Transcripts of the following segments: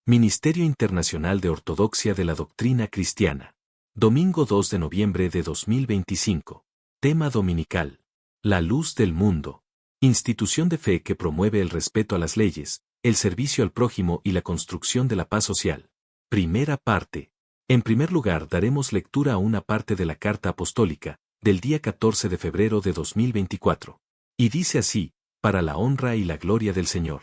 Ministerio Internacional de Ortodoxia de la Doctrina Cristiana. Domingo 2 de noviembre de 2025. Tema dominical. La luz del mundo. Institución de fe que promueve el respeto a las leyes, el servicio al prójimo y la construcción de la paz social. Primera parte. En primer lugar, daremos lectura a una parte de la Carta Apostólica, del día 14 de febrero de 2024. Y dice así: para la honra y la gloria del Señor.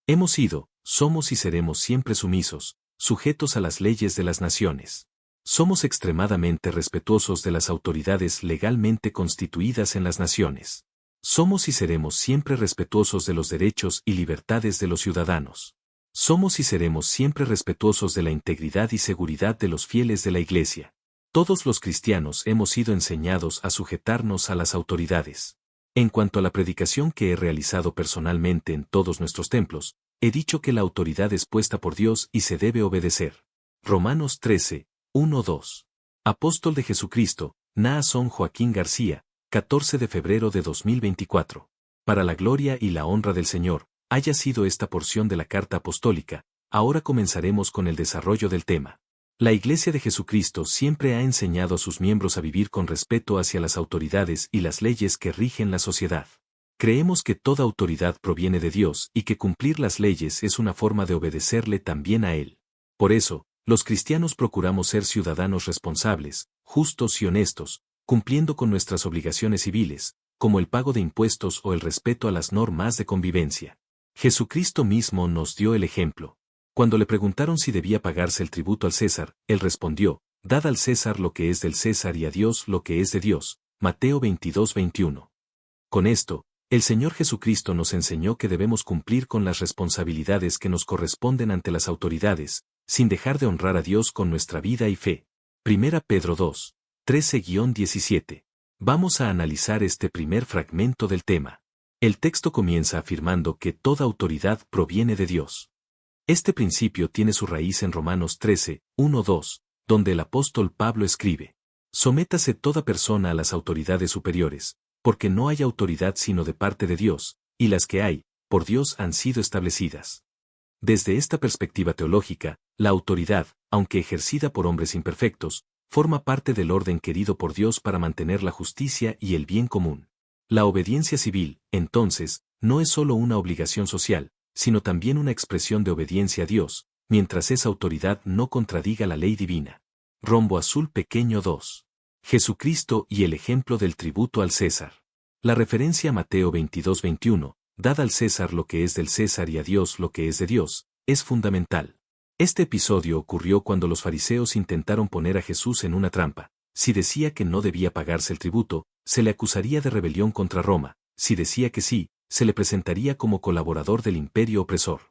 Hemos sido, somos y seremos siempre sumisos, sujetos a las leyes de las naciones. Somos extremadamente respetuosos de las autoridades legalmente constituidas en las naciones. Somos y seremos siempre respetuosos de los derechos y libertades de los ciudadanos. Somos y seremos siempre respetuosos de la integridad y seguridad de los fieles de la Iglesia. Todos los cristianos hemos sido enseñados a sujetarnos a las autoridades. En cuanto a la predicación que he realizado personalmente en todos nuestros templos, he dicho que la autoridad es puesta por Dios y se debe obedecer. Romanos 13, 1-2. Apóstol de Jesucristo, Naasón Joaquín García, 14 de febrero de 2024. Para la gloria y la honra del Señor, haya sido esta porción de la Carta Apostólica. Ahora comenzaremos con el desarrollo del tema. La Iglesia de Jesucristo siempre ha enseñado a sus miembros a vivir con respeto hacia las autoridades y las leyes que rigen la sociedad. Creemos que toda autoridad proviene de Dios y que cumplir las leyes es una forma de obedecerle también a Él. Por eso, los cristianos procuramos ser ciudadanos responsables, justos y honestos, cumpliendo con nuestras obligaciones civiles, como el pago de impuestos o el respeto a las normas de convivencia. Jesucristo mismo nos dio el ejemplo. Cuando le preguntaron si debía pagarse el tributo al César, él respondió: dad al César lo que es del César y a Dios lo que es de Dios. Mateo 22:21. Con esto, el Señor Jesucristo nos enseñó que debemos cumplir con las responsabilidades que nos corresponden ante las autoridades, sin dejar de honrar a Dios con nuestra vida y fe. Primera Pedro 2, 13-17. Vamos a analizar este primer fragmento del tema. El texto comienza afirmando que toda autoridad proviene de Dios. Este principio tiene su raíz en Romanos 13, 1-2, donde el apóstol Pablo escribe: sométase toda persona a las autoridades superiores, porque no hay autoridad sino de parte de Dios, y las que hay, por Dios han sido establecidas. Desde esta perspectiva teológica, la autoridad, aunque ejercida por hombres imperfectos, forma parte del orden querido por Dios para mantener la justicia y el bien común. La obediencia civil, entonces, no es solo una obligación social, sino también una expresión de obediencia a Dios, mientras esa autoridad no contradiga la ley divina. Rombo azul pequeño 2. Jesucristo y el ejemplo del tributo al César. La referencia a Mateo 22:21, dad al César lo que es del César y a Dios lo que es de Dios, es fundamental. Este episodio ocurrió cuando los fariseos intentaron poner a Jesús en una trampa. Si decía que no debía pagarse el tributo, se le acusaría de rebelión contra Roma; si decía que sí, se le presentaría como colaborador del imperio opresor.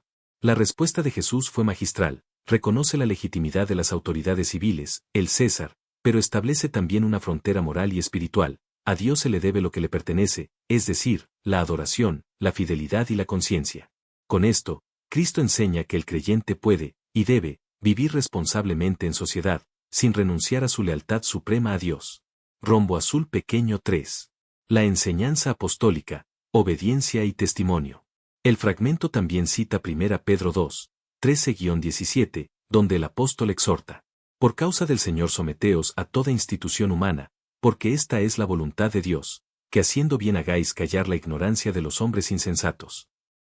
La respuesta de Jesús fue magistral: reconoce la legitimidad de las autoridades civiles, el César, pero establece también una frontera moral y espiritual. A Dios se le debe lo que le pertenece, es decir, la adoración, la fidelidad y la conciencia. Con esto, Cristo enseña que el creyente puede, y debe, vivir responsablemente en sociedad, sin renunciar a su lealtad suprema a Dios. Rombo azul pequeño 3. La enseñanza apostólica, obediencia y testimonio. El fragmento también cita 1 Pedro 2, 13-17, donde el apóstol exhorta: por causa del Señor someteos a toda institución humana, porque esta es la voluntad de Dios, que haciendo bien hagáis callar la ignorancia de los hombres insensatos.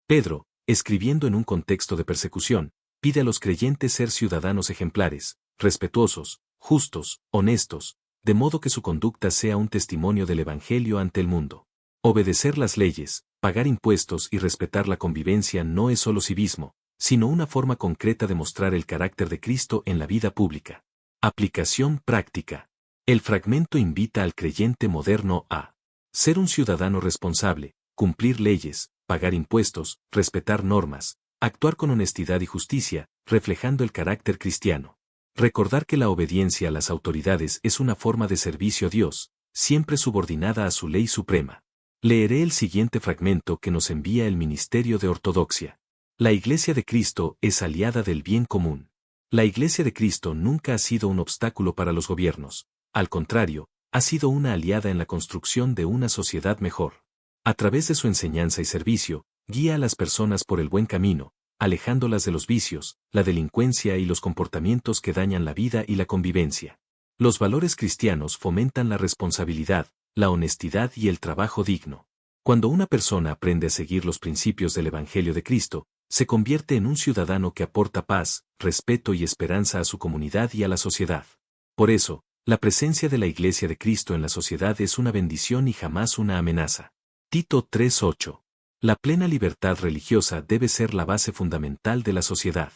Pedro, escribiendo en un contexto de persecución, pide a los creyentes ser ciudadanos ejemplares, respetuosos, justos, honestos, de modo que su conducta sea un testimonio del Evangelio ante el mundo. Obedecer las leyes, pagar impuestos y respetar la convivencia no es solo civismo, sino una forma concreta de mostrar el carácter de Cristo en la vida pública. Aplicación práctica. El fragmento invita al creyente moderno a ser un ciudadano responsable, cumplir leyes, pagar impuestos, respetar normas, actuar con honestidad y justicia, reflejando el carácter cristiano. Recordar que la obediencia a las autoridades es una forma de servicio a Dios, siempre subordinada a su ley suprema. Leeré el siguiente fragmento que nos envía el Ministerio de Ortodoxia. La Iglesia de Cristo es aliada del bien común. La Iglesia de Cristo nunca ha sido un obstáculo para los gobiernos; al contrario, ha sido una aliada en la construcción de una sociedad mejor. A través de su enseñanza y servicio, guía a las personas por el buen camino, alejándolas de los vicios, la delincuencia y los comportamientos que dañan la vida y la convivencia. Los valores cristianos fomentan la responsabilidad, la honestidad y el trabajo digno. Cuando una persona aprende a seguir los principios del Evangelio de Cristo, se convierte en un ciudadano que aporta paz, respeto y esperanza a su comunidad y a la sociedad. Por eso, la presencia de la Iglesia de Cristo en la sociedad es una bendición y jamás una amenaza. Tito 3:8. La plena libertad religiosa debe ser la base fundamental de la sociedad.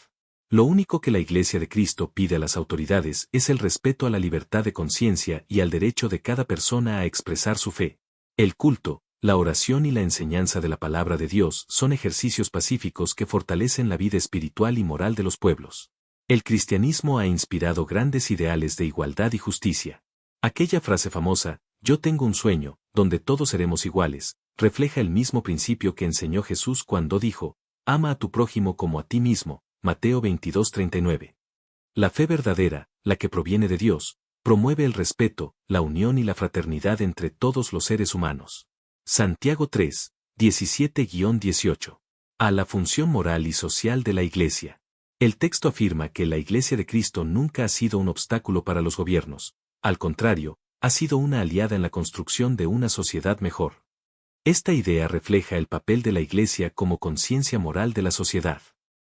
Lo único que la Iglesia de Cristo pide a las autoridades es el respeto a la libertad de conciencia y al derecho de cada persona a expresar su fe. El culto, la oración y la enseñanza de la palabra de Dios son ejercicios pacíficos que fortalecen la vida espiritual y moral de los pueblos. El cristianismo ha inspirado grandes ideales de igualdad y justicia. Aquella frase famosa, "Yo tengo un sueño, donde todos seremos iguales", refleja el mismo principio que enseñó Jesús cuando dijo, "Ama a tu prójimo como a ti mismo", Mateo 22:39. La fe verdadera, la que proviene de Dios, promueve el respeto, la unión y la fraternidad entre todos los seres humanos. Santiago 3, 17-18. A la función moral y social de la Iglesia. El texto afirma que la Iglesia de Cristo nunca ha sido un obstáculo para los gobiernos, al contrario, ha sido una aliada en la construcción de una sociedad mejor. Esta idea refleja el papel de la Iglesia como conciencia moral de la sociedad.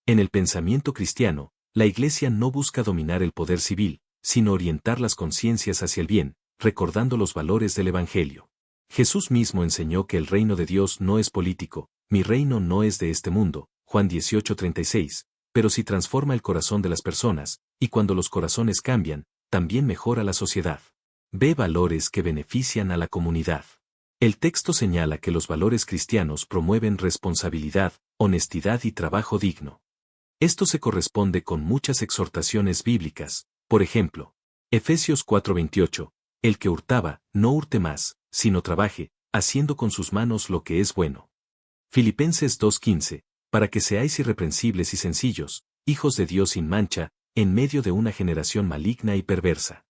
En el pensamiento cristiano, la Iglesia no busca dominar el poder civil, sino orientar las conciencias hacia el bien, recordando los valores del Evangelio. Jesús mismo enseñó que el reino de Dios no es político, "Mi reino no es de este mundo", Juan 18:36, pero sí transforma el corazón de las personas, y cuando los corazones cambian, también mejora la sociedad. Ve valores que benefician a la comunidad. El texto señala que los valores cristianos promueven responsabilidad, honestidad y trabajo digno. Esto se corresponde con muchas exhortaciones bíblicas, por ejemplo, Efesios 4:28, "El que hurtaba, no hurte más, sino trabaje, haciendo con sus manos lo que es bueno". Filipenses 2:15, "Para que seáis irreprensibles y sencillos, hijos de Dios sin mancha, en medio de una generación maligna y perversa".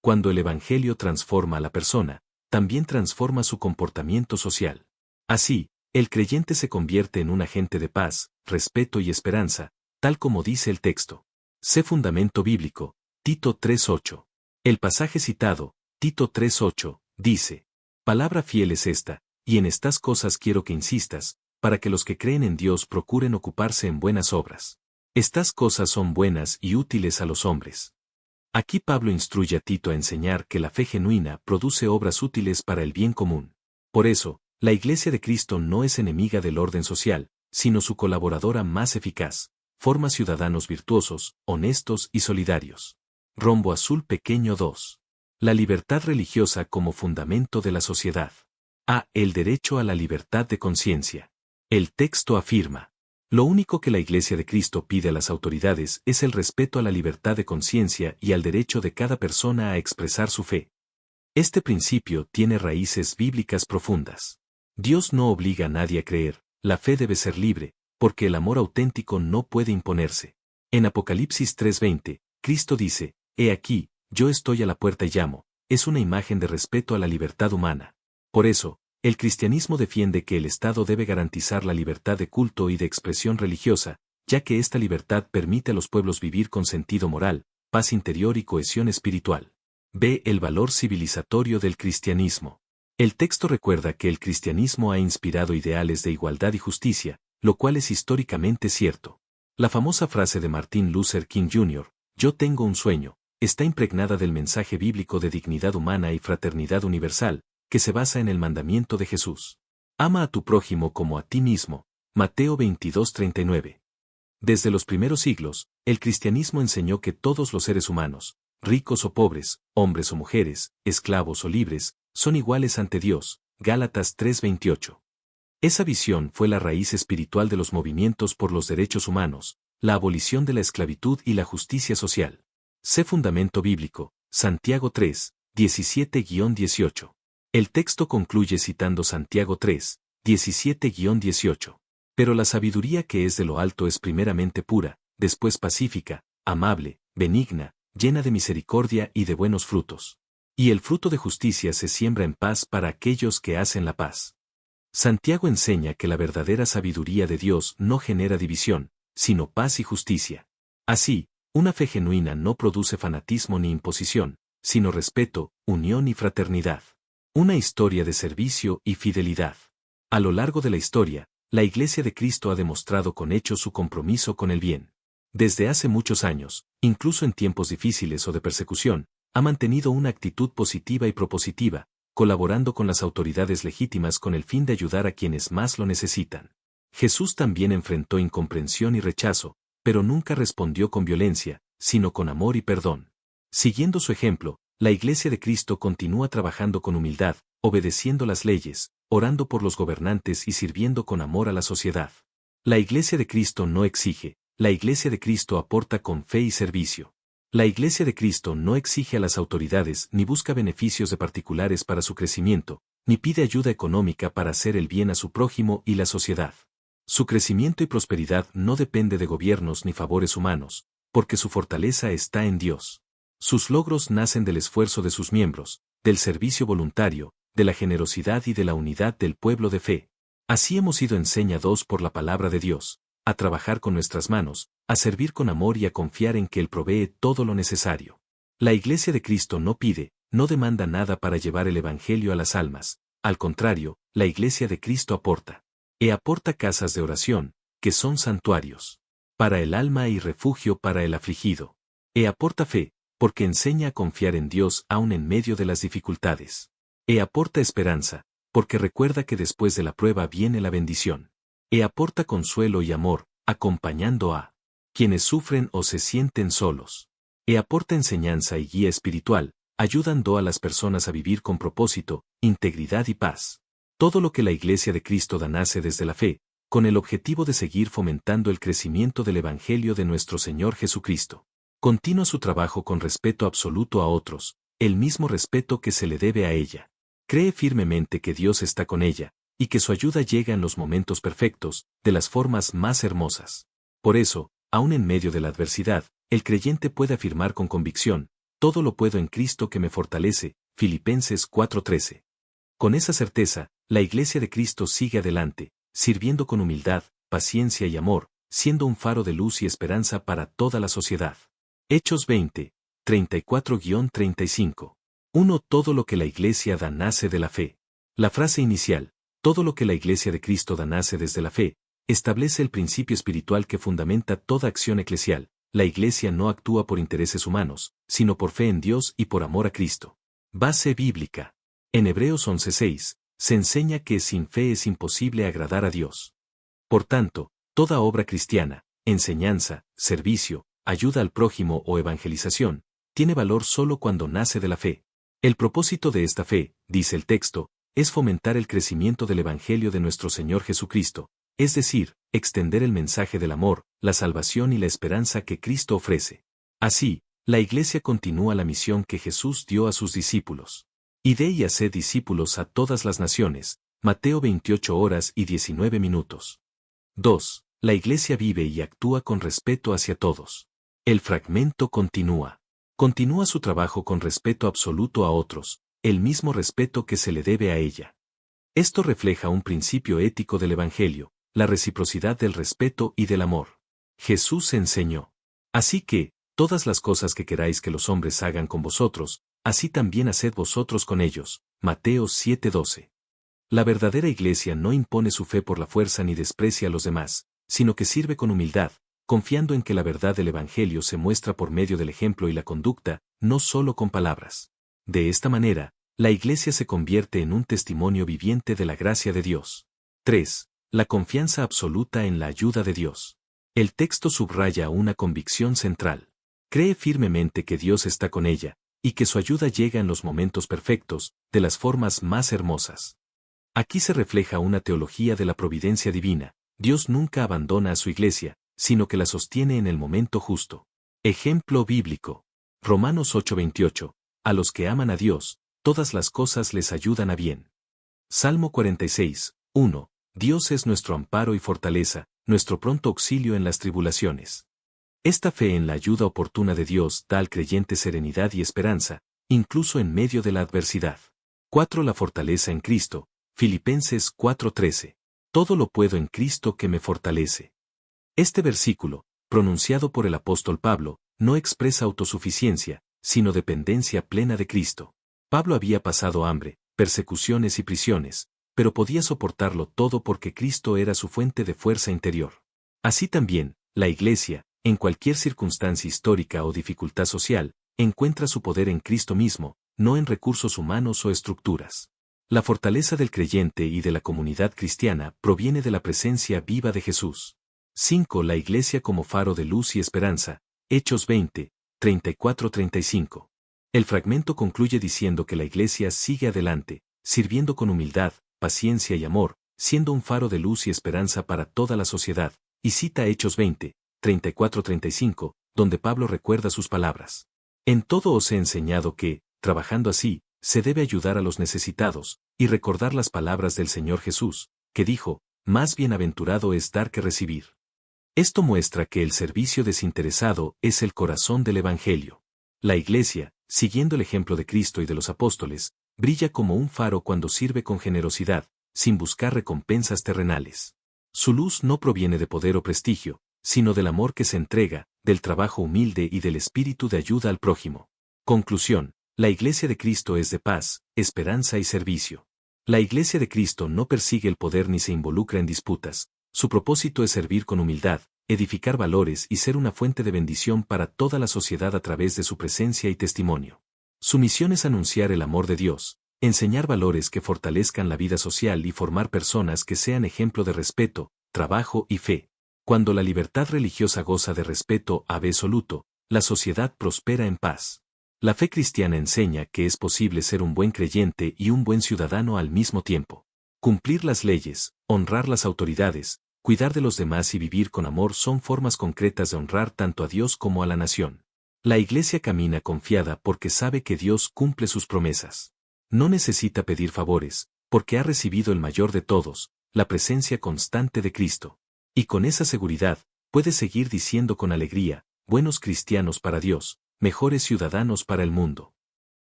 Cuando el Evangelio transforma a la persona, también transforma su comportamiento social. Así, el creyente se convierte en un agente de paz, respeto y esperanza, tal como dice el texto. Sé fundamento bíblico, Tito 3:8. El pasaje citado, Tito 3:8, dice, "Palabra fiel es esta, y en estas cosas quiero que insistas, para que los que creen en Dios procuren ocuparse en buenas obras. Estas cosas son buenas y útiles a los hombres". Aquí Pablo instruye a Tito a enseñar que la fe genuina produce obras útiles para el bien común. Por eso, la Iglesia de Cristo no es enemiga del orden social, sino su colaboradora más eficaz. Forma ciudadanos virtuosos, honestos y solidarios. Rombo azul pequeño 2. La libertad religiosa como fundamento de la sociedad. A. El derecho a la libertad de conciencia. El texto afirma: "Lo único que la Iglesia de Cristo pide a las autoridades es el respeto a la libertad de conciencia y al derecho de cada persona a expresar su fe". Este principio tiene raíces bíblicas profundas. Dios no obliga a nadie a creer, la fe debe ser libre, porque el amor auténtico no puede imponerse. En Apocalipsis 3:20, Cristo dice, "He aquí, yo estoy a la puerta y llamo", es una imagen de respeto a la libertad humana. Por eso, el cristianismo defiende que el Estado debe garantizar la libertad de culto y de expresión religiosa, ya que esta libertad permite a los pueblos vivir con sentido moral, paz interior y cohesión espiritual. Ve el valor civilizatorio del cristianismo. El texto recuerda que el cristianismo ha inspirado ideales de igualdad y justicia, lo cual es históricamente cierto. La famosa frase de Martin Luther King Jr., "Yo tengo un sueño", está impregnada del mensaje bíblico de dignidad humana y fraternidad universal, que se basa en el mandamiento de Jesús. "Ama a tu prójimo como a ti mismo", Mateo 22:39. Desde los primeros siglos, el cristianismo enseñó que todos los seres humanos, ricos o pobres, hombres o mujeres, esclavos o libres, son iguales ante Dios, Gálatas 3:28. Esa visión fue la raíz espiritual de los movimientos por los derechos humanos, la abolición de la esclavitud y la justicia social. Sé fundamento bíblico, Santiago 3, 17-18. El texto concluye citando Santiago 3, 17-18. "Pero la sabiduría que es de lo alto es primeramente pura, después pacífica, amable, benigna, llena de misericordia y de buenos frutos. Y el fruto de justicia se siembra en paz para aquellos que hacen la paz". Santiago enseña que la verdadera sabiduría de Dios no genera división, sino paz y justicia. Así, una fe genuina no produce fanatismo ni imposición, sino respeto, unión y fraternidad. Una historia de servicio y fidelidad. A lo largo de la historia, la Iglesia de Cristo ha demostrado con hechos su compromiso con el bien. Desde hace muchos años, incluso en tiempos difíciles o de persecución, ha mantenido una actitud positiva y propositiva, colaborando con las autoridades legítimas con el fin de ayudar a quienes más lo necesitan. Jesús también enfrentó incomprensión y rechazo, pero nunca respondió con violencia, sino con amor y perdón. Siguiendo su ejemplo, la Iglesia de Cristo continúa trabajando con humildad, obedeciendo las leyes, orando por los gobernantes y sirviendo con amor a la sociedad. La Iglesia de Cristo no exige, la Iglesia de Cristo aporta con fe y servicio. La Iglesia de Cristo no exige a las autoridades ni busca beneficios de particulares para su crecimiento, ni pide ayuda económica para hacer el bien a su prójimo y la sociedad. Su crecimiento y prosperidad no depende de gobiernos ni favores humanos, porque su fortaleza está en Dios. Sus logros nacen del esfuerzo de sus miembros, del servicio voluntario, de la generosidad y de la unidad del pueblo de fe. Así hemos sido enseñados por la palabra de Dios, a trabajar con nuestras manos, a servir con amor y a confiar en que Él provee todo lo necesario. La Iglesia de Cristo no pide, no demanda nada para llevar el Evangelio a las almas, al contrario, la Iglesia de Cristo aporta. Aporta casas de oración, que son santuarios para el alma y refugio para el afligido. Aporta fe, porque enseña a confiar en Dios aun en medio de las dificultades. Aporta esperanza, porque recuerda que después de la prueba viene la bendición. Aporta consuelo y amor, acompañando a quienes sufren o se sienten solos. Aporta enseñanza y guía espiritual, ayudando a las personas a vivir con propósito, integridad y paz. Todo lo que la Iglesia de Cristo da nace desde la fe, con el objetivo de seguir fomentando el crecimiento del Evangelio de nuestro Señor Jesucristo. Continúa su trabajo con respeto absoluto a otros, el mismo respeto que se le debe a ella. Cree firmemente que Dios está con ella, y que su ayuda llega en los momentos perfectos, de las formas más hermosas. Por eso, aun en medio de la adversidad, el creyente puede afirmar con convicción, todo lo puedo en Cristo que me fortalece, Filipenses 4:13. Con esa certeza, la Iglesia de Cristo sigue adelante, sirviendo con humildad, paciencia y amor, siendo un faro de luz y esperanza para toda la sociedad. Hechos 20, 34-35. 1. Todo lo que la Iglesia da nace de la fe. La frase inicial, todo lo que la Iglesia de Cristo da nace desde la fe, establece el principio espiritual que fundamenta toda acción eclesial. La Iglesia no actúa por intereses humanos, sino por fe en Dios y por amor a Cristo. Base bíblica. En Hebreos 11:6, se enseña que sin fe es imposible agradar a Dios. Por tanto, toda obra cristiana, enseñanza, servicio, ayuda al prójimo o evangelización, tiene valor solo cuando nace de la fe. El propósito de esta fe, dice el texto, es fomentar el crecimiento del Evangelio de nuestro Señor Jesucristo, es decir, extender el mensaje del amor, la salvación y la esperanza que Cristo ofrece. Así, la Iglesia continúa la misión que Jesús dio a sus discípulos. Id y haced discípulos a todas las naciones, Mateo 28:19. 2. La Iglesia vive y actúa con respeto hacia todos. El fragmento continúa. Continúa su trabajo con respeto absoluto a otros, el mismo respeto que se le debe a ella. Esto refleja un principio ético del Evangelio, la reciprocidad del respeto y del amor. Jesús enseñó. Así que, todas las cosas que queráis que los hombres hagan con vosotros, así también haced vosotros con ellos. Mateo 7:12. La verdadera Iglesia no impone su fe por la fuerza ni desprecia a los demás, sino que sirve con humildad, confiando en que la verdad del Evangelio se muestra por medio del ejemplo y la conducta, no solo con palabras. De esta manera, la Iglesia se convierte en un testimonio viviente de la gracia de Dios. 3. La confianza absoluta en la ayuda de Dios. El texto subraya una convicción central. Cree firmemente que Dios está con ella, y que su ayuda llega en los momentos perfectos, de las formas más hermosas. Aquí se refleja una teología de la providencia divina. Dios nunca abandona a su Iglesia, sino que la sostiene en el momento justo. Ejemplo bíblico. Romanos 8:28. A los que aman a Dios, todas las cosas les ayudan a bien. Salmo 46:1. Dios es nuestro amparo y fortaleza, nuestro pronto auxilio en las tribulaciones. Esta fe en la ayuda oportuna de Dios da al creyente serenidad y esperanza, incluso en medio de la adversidad. 4. La fortaleza en Cristo. Filipenses 4:13. Todo lo puedo en Cristo que me fortalece. Este versículo, pronunciado por el apóstol Pablo, no expresa autosuficiencia, sino dependencia plena de Cristo. Pablo había pasado hambre, persecuciones y prisiones, pero podía soportarlo todo porque Cristo era su fuente de fuerza interior. Así también, la Iglesia, en cualquier circunstancia histórica o dificultad social, encuentra su poder en Cristo mismo, no en recursos humanos o estructuras. La fortaleza del creyente y de la comunidad cristiana proviene de la presencia viva de Jesús. 5. La Iglesia como faro de luz y esperanza. Hechos 20, 34-35. El fragmento concluye diciendo que la Iglesia sigue adelante, sirviendo con humildad, paciencia y amor, siendo un faro de luz y esperanza para toda la sociedad, y cita Hechos 20, 34-35, donde Pablo recuerda sus palabras. En todo os he enseñado que, trabajando así, se debe ayudar a los necesitados, y recordar las palabras del Señor Jesús, que dijo, más bienaventurado es dar que recibir. Esto muestra que el servicio desinteresado es el corazón del Evangelio. La Iglesia, siguiendo el ejemplo de Cristo y de los apóstoles, brilla como un faro cuando sirve con generosidad, sin buscar recompensas terrenales. Su luz no proviene de poder o prestigio, sino del amor que se entrega, del trabajo humilde y del espíritu de ayuda al prójimo. Conclusión: la Iglesia de Cristo es de paz, esperanza y servicio. La Iglesia de Cristo no persigue el poder ni se involucra en disputas. Su propósito es servir con humildad, edificar valores y ser una fuente de bendición para toda la sociedad a través de su presencia y testimonio. Su misión es anunciar el amor de Dios, enseñar valores que fortalezcan la vida social y formar personas que sean ejemplo de respeto, trabajo y fe. Cuando la libertad religiosa goza de respeto absoluto, la sociedad prospera en paz. La fe cristiana enseña que es posible ser un buen creyente y un buen ciudadano al mismo tiempo. Cumplir las leyes, honrar las autoridades, cuidar de los demás y vivir con amor son formas concretas de honrar tanto a Dios como a la nación. La Iglesia camina confiada porque sabe que Dios cumple sus promesas. No necesita pedir favores, porque ha recibido el mayor de todos, la presencia constante de Cristo. Y con esa seguridad, puede seguir diciendo con alegría, buenos cristianos para Dios, mejores ciudadanos para el mundo.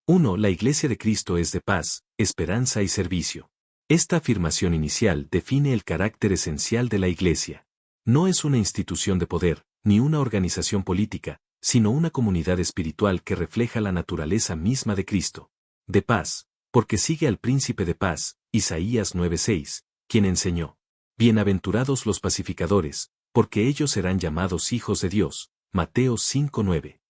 1. La Iglesia de Cristo es de paz, esperanza y servicio. Esta afirmación inicial define el carácter esencial de la Iglesia. No es una institución de poder, ni una organización política, sino una comunidad espiritual que refleja la naturaleza misma de Cristo. De paz, porque sigue al príncipe de paz, Isaías 9:6, quien enseñó: bienaventurados los pacificadores, porque ellos serán llamados hijos de Dios, Mateo 5:9.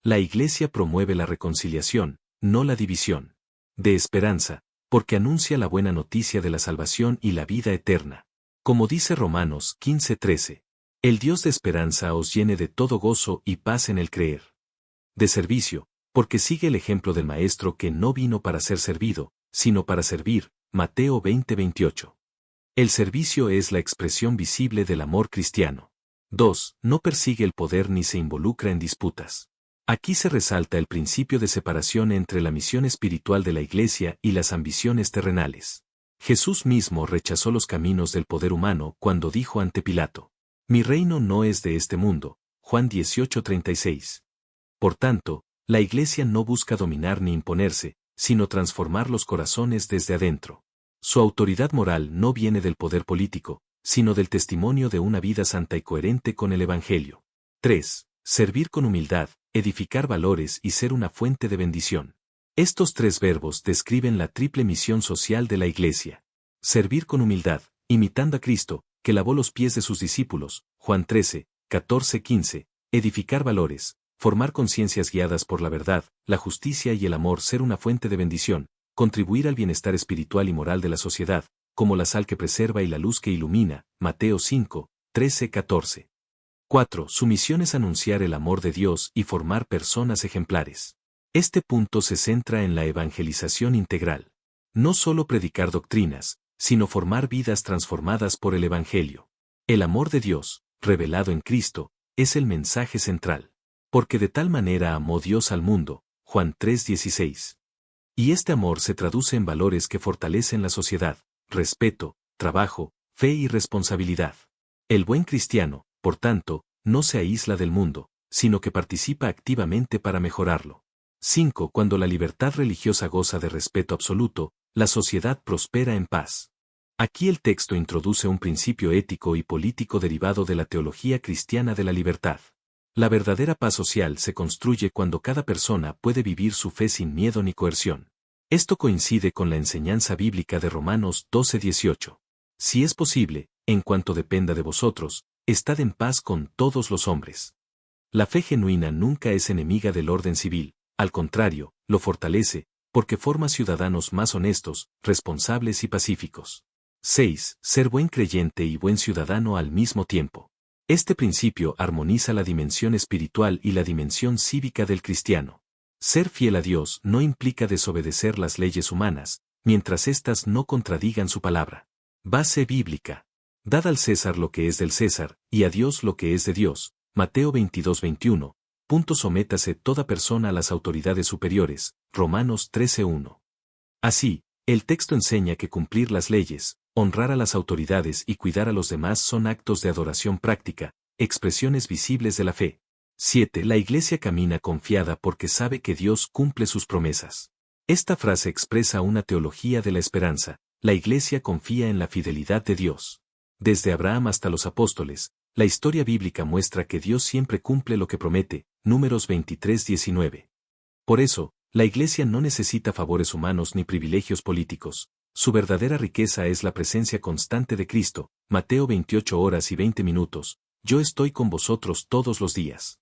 La Iglesia promueve la reconciliación, no la división. De esperanza, porque anuncia la buena noticia de la salvación y la vida eterna. Como dice Romanos 15:13, el Dios de esperanza os llene de todo gozo y paz en el creer. De servicio, porque sigue el ejemplo del Maestro que no vino para ser servido, sino para servir, Mateo 20:28. El servicio es la expresión visible del amor cristiano. 2. No persigue el poder ni se involucra en disputas. Aquí se resalta el principio de separación entre la misión espiritual de la Iglesia y las ambiciones terrenales. Jesús mismo rechazó los caminos del poder humano cuando dijo ante Pilato: mi reino no es de este mundo, Juan 18:36. Por tanto, la Iglesia no busca dominar ni imponerse, sino transformar los corazones desde adentro. Su autoridad moral no viene del poder político, sino del testimonio de una vida santa y coherente con el Evangelio. 3. Servir con humildad, edificar valores y ser una fuente de bendición. Estos tres verbos describen la triple misión social de la Iglesia. Servir con humildad, imitando a Cristo, que lavó los pies de sus discípulos, Juan 13, 14-15, edificar valores, formar conciencias guiadas por la verdad, la justicia y el amor, ser una fuente de bendición, contribuir al bienestar espiritual y moral de la sociedad, como la sal que preserva y la luz que ilumina, Mateo 5, 13-14. 4. Su misión es anunciar el amor de Dios y formar personas ejemplares. Este punto se centra en la evangelización integral. No solo predicar doctrinas, sino formar vidas transformadas por el Evangelio. El amor de Dios, revelado en Cristo, es el mensaje central. Porque de tal manera amó Dios al mundo, Juan 3:16. Y este amor se traduce en valores que fortalecen la sociedad: respeto, trabajo, fe y responsabilidad. El buen cristiano, por tanto, no se aísla del mundo, sino que participa activamente para mejorarlo. 5. Cuando la libertad religiosa goza de respeto absoluto, la sociedad prospera en paz. Aquí el texto introduce un principio ético y político derivado de la teología cristiana de la libertad. La verdadera paz social se construye cuando cada persona puede vivir su fe sin miedo ni coerción. Esto coincide con la enseñanza bíblica de Romanos 12:18. Si es posible, en cuanto dependa de vosotros, estad en paz con todos los hombres. La fe genuina nunca es enemiga del orden civil, al contrario, lo fortalece, porque forma ciudadanos más honestos, responsables y pacíficos. 6. Ser buen creyente y buen ciudadano al mismo tiempo. Este principio armoniza la dimensión espiritual y la dimensión cívica del cristiano. Ser fiel a Dios no implica desobedecer las leyes humanas, mientras éstas no contradigan su palabra. Base bíblica. Dad al César lo que es del César, y a Dios lo que es de Dios. Mateo 22:21. Sométase toda persona a las autoridades superiores. Romanos 13:1. Así, el texto enseña que cumplir las leyes, honrar a las autoridades y cuidar a los demás son actos de adoración práctica, expresiones visibles de la fe. 7. La Iglesia camina confiada porque sabe que Dios cumple sus promesas. Esta frase expresa una teología de la esperanza. La Iglesia confía en la fidelidad de Dios. Desde Abraham hasta los apóstoles, la historia bíblica muestra que Dios siempre cumple lo que promete. Números 23:19. Por eso, la Iglesia no necesita favores humanos ni privilegios políticos. Su verdadera riqueza es la presencia constante de Cristo. Mateo 28:20. Yo estoy con vosotros todos los días.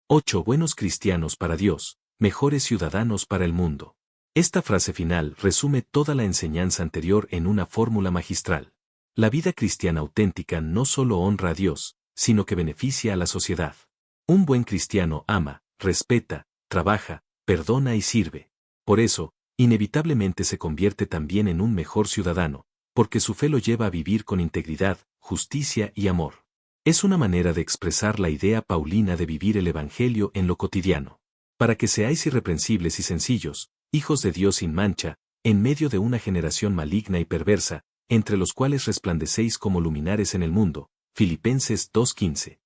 8. Buenos cristianos para Dios, mejores ciudadanos para el mundo. Esta frase final resume toda la enseñanza anterior en una fórmula magistral. La vida cristiana auténtica no solo honra a Dios, sino que beneficia a la sociedad. Un buen cristiano ama, respeta, trabaja, perdona y sirve. Por eso, inevitablemente se convierte también en un mejor ciudadano, porque su fe lo lleva a vivir con integridad, justicia y amor. Es una manera de expresar la idea paulina de vivir el Evangelio en lo cotidiano. Para que seáis irreprensibles y sencillos, hijos de Dios sin mancha, en medio de una generación maligna y perversa, entre los cuales resplandecéis como luminares en el mundo. Filipenses 2:15.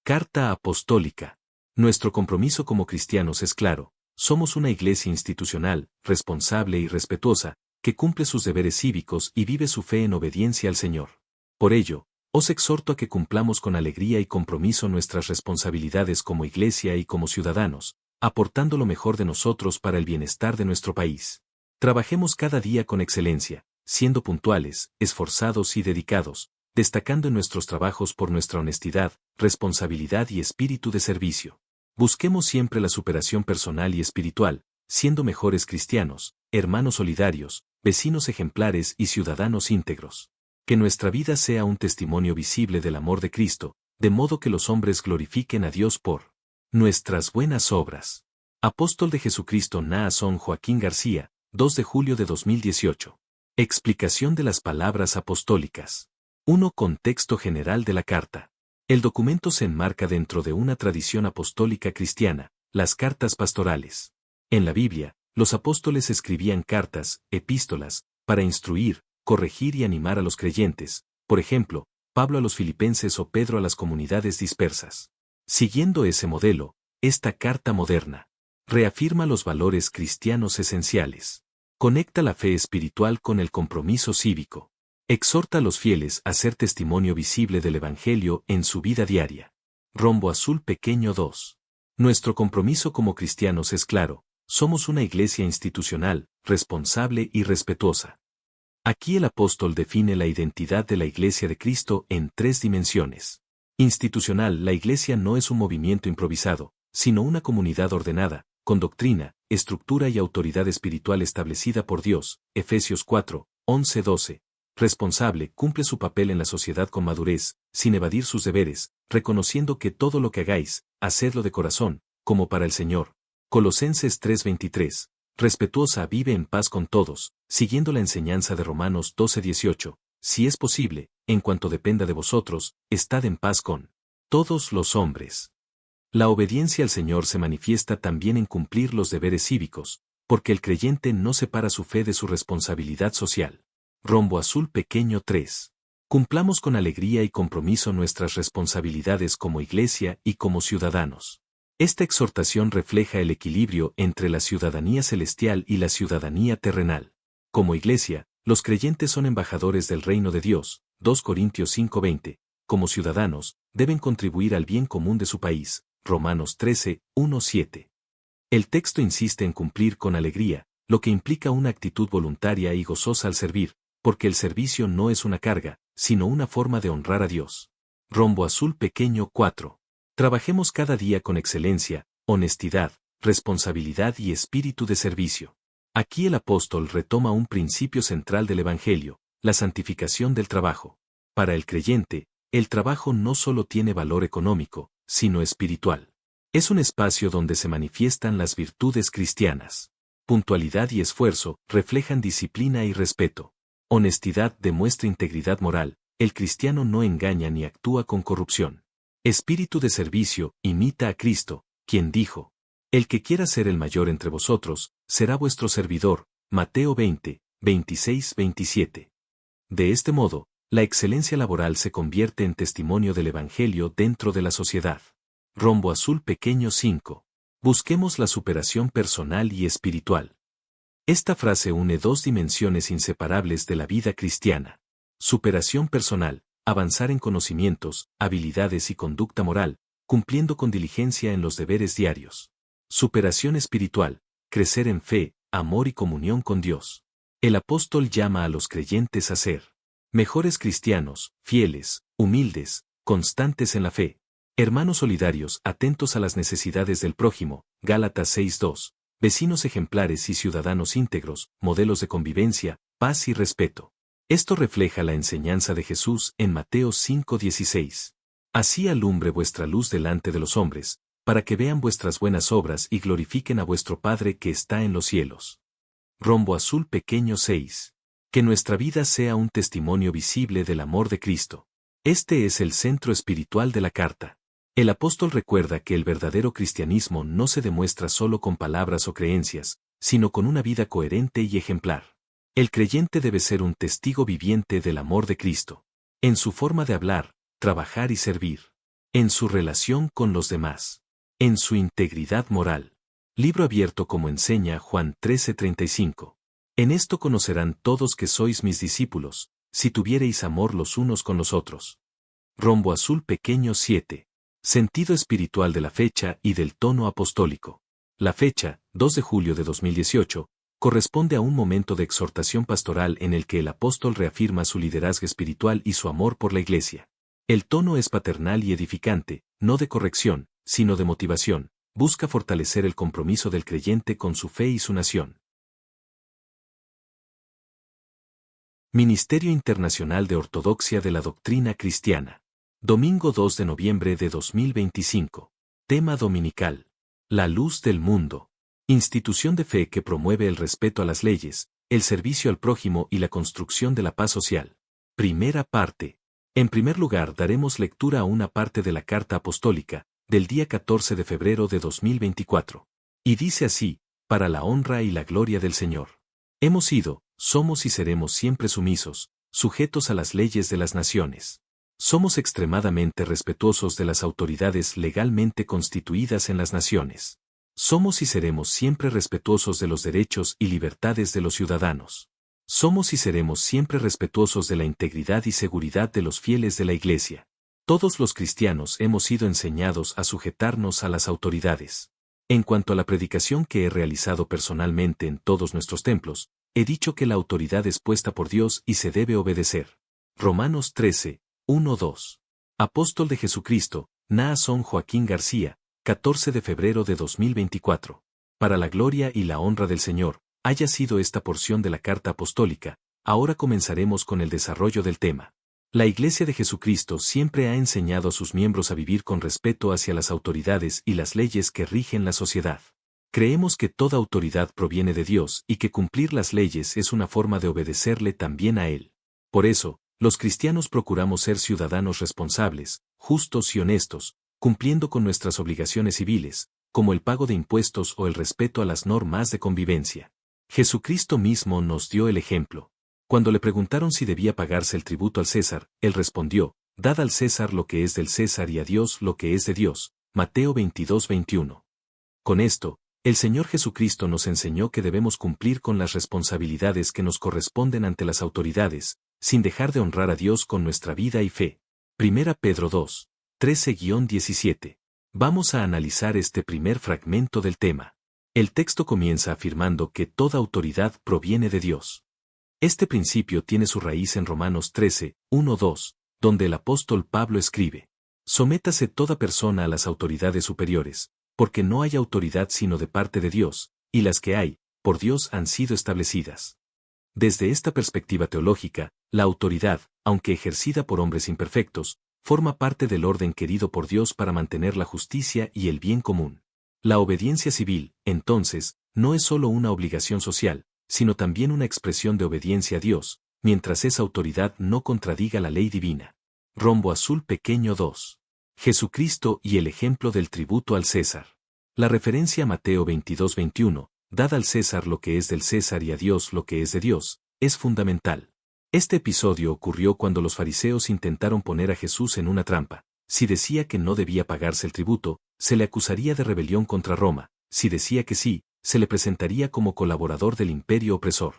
Carta apostólica. Nuestro compromiso como cristianos es claro. Somos una iglesia institucional, responsable y respetuosa, que cumple sus deberes cívicos y vive su fe en obediencia al Señor. Por ello, os exhorto a que cumplamos con alegría y compromiso nuestras responsabilidades como iglesia y como ciudadanos, aportando lo mejor de nosotros para el bienestar de nuestro país. Trabajemos cada día con excelencia, siendo puntuales, esforzados y dedicados, destacando en nuestros trabajos por nuestra honestidad, responsabilidad y espíritu de servicio. Busquemos siempre la superación personal y espiritual, siendo mejores cristianos, hermanos solidarios, vecinos ejemplares y ciudadanos íntegros. Que nuestra vida sea un testimonio visible del amor de Cristo, de modo que los hombres glorifiquen a Dios por nuestras buenas obras. Apóstol de Jesucristo Naasón Joaquín García, 2 de julio de 2018. Explicación de las palabras apostólicas. 1. Contexto general de la carta. El documento se enmarca dentro de una tradición apostólica cristiana, las cartas pastorales. En la Biblia, los apóstoles escribían cartas, epístolas, para instruir, corregir y animar a los creyentes, por ejemplo, Pablo a los filipenses o Pedro a las comunidades dispersas. Siguiendo ese modelo, esta carta moderna reafirma los valores cristianos esenciales. Conecta la fe espiritual con el compromiso cívico. Exhorta a los fieles a ser testimonio visible del Evangelio en su vida diaria. Rombo Azul Pequeño 2. Nuestro compromiso como cristianos es claro, somos una iglesia institucional, responsable y respetuosa. Aquí el apóstol define la identidad de la Iglesia de Cristo en 3 dimensiones. Institucional, la Iglesia no es un movimiento improvisado, sino una comunidad ordenada, con doctrina, estructura y autoridad espiritual establecida por Dios. Efesios 4:11-12. Responsable, cumple su papel en la sociedad con madurez, sin evadir sus deberes, reconociendo que todo lo que hagáis, hacedlo de corazón, como para el Señor. Colosenses 3:23. Respetuosa, vive en paz con todos, siguiendo la enseñanza de Romanos 12:18. Si es posible, en cuanto dependa de vosotros, estad en paz con todos los hombres. La obediencia al Señor se manifiesta también en cumplir los deberes cívicos, porque el creyente no separa su fe de su responsabilidad social. Rombo Azul Pequeño 3. Cumplamos con alegría y compromiso nuestras responsabilidades como iglesia y como ciudadanos. Esta exhortación refleja el equilibrio entre la ciudadanía celestial y la ciudadanía terrenal. Como iglesia, Los creyentes son embajadores del reino de Dios, 2 Corintios 5:20, como ciudadanos, deben contribuir al bien común de su país, Romanos 13, 1-7. El texto insiste en cumplir con alegría, lo que implica una actitud voluntaria y gozosa al servir, porque el servicio no es una carga, sino una forma de honrar a Dios. Rombo azul pequeño 4. Trabajemos cada día con excelencia, honestidad, responsabilidad y espíritu de servicio. Aquí el apóstol retoma un principio central del Evangelio, la santificación del trabajo. Para el creyente, el trabajo no solo tiene valor económico, sino espiritual. Es un espacio donde se manifiestan las virtudes cristianas. Puntualidad y esfuerzo reflejan disciplina y respeto. Honestidad demuestra integridad moral, el cristiano no engaña ni actúa con corrupción. Espíritu de servicio imita a Cristo, quien dijo: el que quiera ser el mayor entre vosotros, será vuestro servidor, Mateo 20, 26-27. De este modo, la excelencia laboral se convierte en testimonio del Evangelio dentro de la sociedad. Rombo azul pequeño 5. Busquemos la superación personal y espiritual. Esta frase une dos dimensiones inseparables de la vida cristiana. Superación personal, avanzar en conocimientos, habilidades y conducta moral, cumpliendo con diligencia en los deberes diarios. Superación espiritual, crecer en fe, amor y comunión con Dios. El apóstol llama a los creyentes a ser mejores cristianos, fieles, humildes, constantes en la fe, hermanos solidarios, atentos a las necesidades del prójimo, Gálatas 6:2, vecinos ejemplares y ciudadanos íntegros, modelos de convivencia, paz y respeto. Esto refleja la enseñanza de Jesús en Mateo 5:16. Así alumbre vuestra luz delante de los hombres, para que vean vuestras buenas obras y glorifiquen a vuestro Padre que está en los cielos. Rombo azul pequeño 6. Que nuestra vida sea un testimonio visible del amor de Cristo. Este es el centro espiritual de la carta. El apóstol recuerda que el verdadero cristianismo no se demuestra solo con palabras o creencias, sino con una vida coherente y ejemplar. El creyente debe ser un testigo viviente del amor de Cristo. En su forma de hablar, trabajar y servir. En su relación con los demás. En su integridad moral. Libro abierto como enseña Juan 13:35. En esto conocerán todos que sois mis discípulos, si tuviereis amor los unos con los otros. Rombo azul pequeño 7. Sentido espiritual de la fecha y del tono apostólico. La fecha, 2 de julio de 2018, corresponde a un momento de exhortación pastoral en el que el apóstol reafirma su liderazgo espiritual y su amor por la Iglesia. El tono es paternal y edificante, no de corrección, sino de motivación, busca fortalecer el compromiso del creyente con su fe y su nación. Ministerio Internacional de Ortodoxia de la Doctrina Cristiana. Domingo 2 de noviembre de 2025. Tema dominical. La luz del mundo. Institución de fe que promueve el respeto a las leyes, el servicio al prójimo y la construcción de la paz social. Primera parte. En primer lugar, daremos lectura a una parte de la carta apostólica, del día 14 de febrero de 2024. Y dice así: para la honra y la gloria del Señor. Hemos sido, somos y seremos siempre sumisos, sujetos a las leyes de las naciones. Somos extremadamente respetuosos de las autoridades legalmente constituidas en las naciones. Somos y seremos siempre respetuosos de los derechos y libertades de los ciudadanos. Somos y seremos siempre respetuosos de la integridad y seguridad de los fieles de la Iglesia. Todos los cristianos hemos sido enseñados a sujetarnos a las autoridades. En cuanto a la predicación que he realizado personalmente en todos nuestros templos, he dicho que la autoridad es puesta por Dios y se debe obedecer. Romanos 13, 1-2. Apóstol de Jesucristo, Naasón Joaquín García, 14 de febrero de 2024. Para la gloria y la honra del Señor, haya sido esta porción de la carta apostólica. Ahora comenzaremos con el desarrollo del tema. La Iglesia de Jesucristo siempre ha enseñado a sus miembros a vivir con respeto hacia las autoridades y las leyes que rigen la sociedad. Creemos que toda autoridad proviene de Dios y que cumplir las leyes es una forma de obedecerle también a Él. Por eso, los cristianos procuramos ser ciudadanos responsables, justos y honestos, cumpliendo con nuestras obligaciones civiles, como el pago de impuestos o el respeto a las normas de convivencia. Jesucristo mismo nos dio el ejemplo. Cuando le preguntaron si debía pagarse el tributo al César, él respondió: dad al César lo que es del César y a Dios lo que es de Dios. Mateo 22:21. Con esto, El Señor Jesucristo nos enseñó que debemos cumplir con las responsabilidades que nos corresponden ante las autoridades, sin dejar de honrar a Dios con nuestra vida y fe. 1 Pedro 2, 13-17. Vamos a analizar este primer fragmento del tema. El texto comienza afirmando que toda autoridad proviene de Dios. Este principio tiene su raíz en Romanos 13, 1-2, donde el apóstol Pablo escribe: Sométase toda persona a las autoridades superiores, porque no hay autoridad sino de parte de Dios, y las que hay, por Dios han sido establecidas. Desde esta perspectiva teológica, la autoridad, aunque ejercida por hombres imperfectos, forma parte del orden querido por Dios para mantener la justicia y el bien común. La obediencia civil, entonces, no es solo una obligación social, sino también una expresión de obediencia a Dios, mientras esa autoridad no contradiga la ley divina. Rombo azul pequeño 2. Jesucristo y el ejemplo del tributo al César. La referencia a Mateo 22-21, dad al César lo que es del César y a Dios lo que es de Dios, es fundamental. Este episodio ocurrió cuando los fariseos intentaron poner a Jesús en una trampa. Si decía que no debía pagarse el tributo, se le acusaría de rebelión contra Roma; si decía que sí, se le presentaría como colaborador del imperio opresor.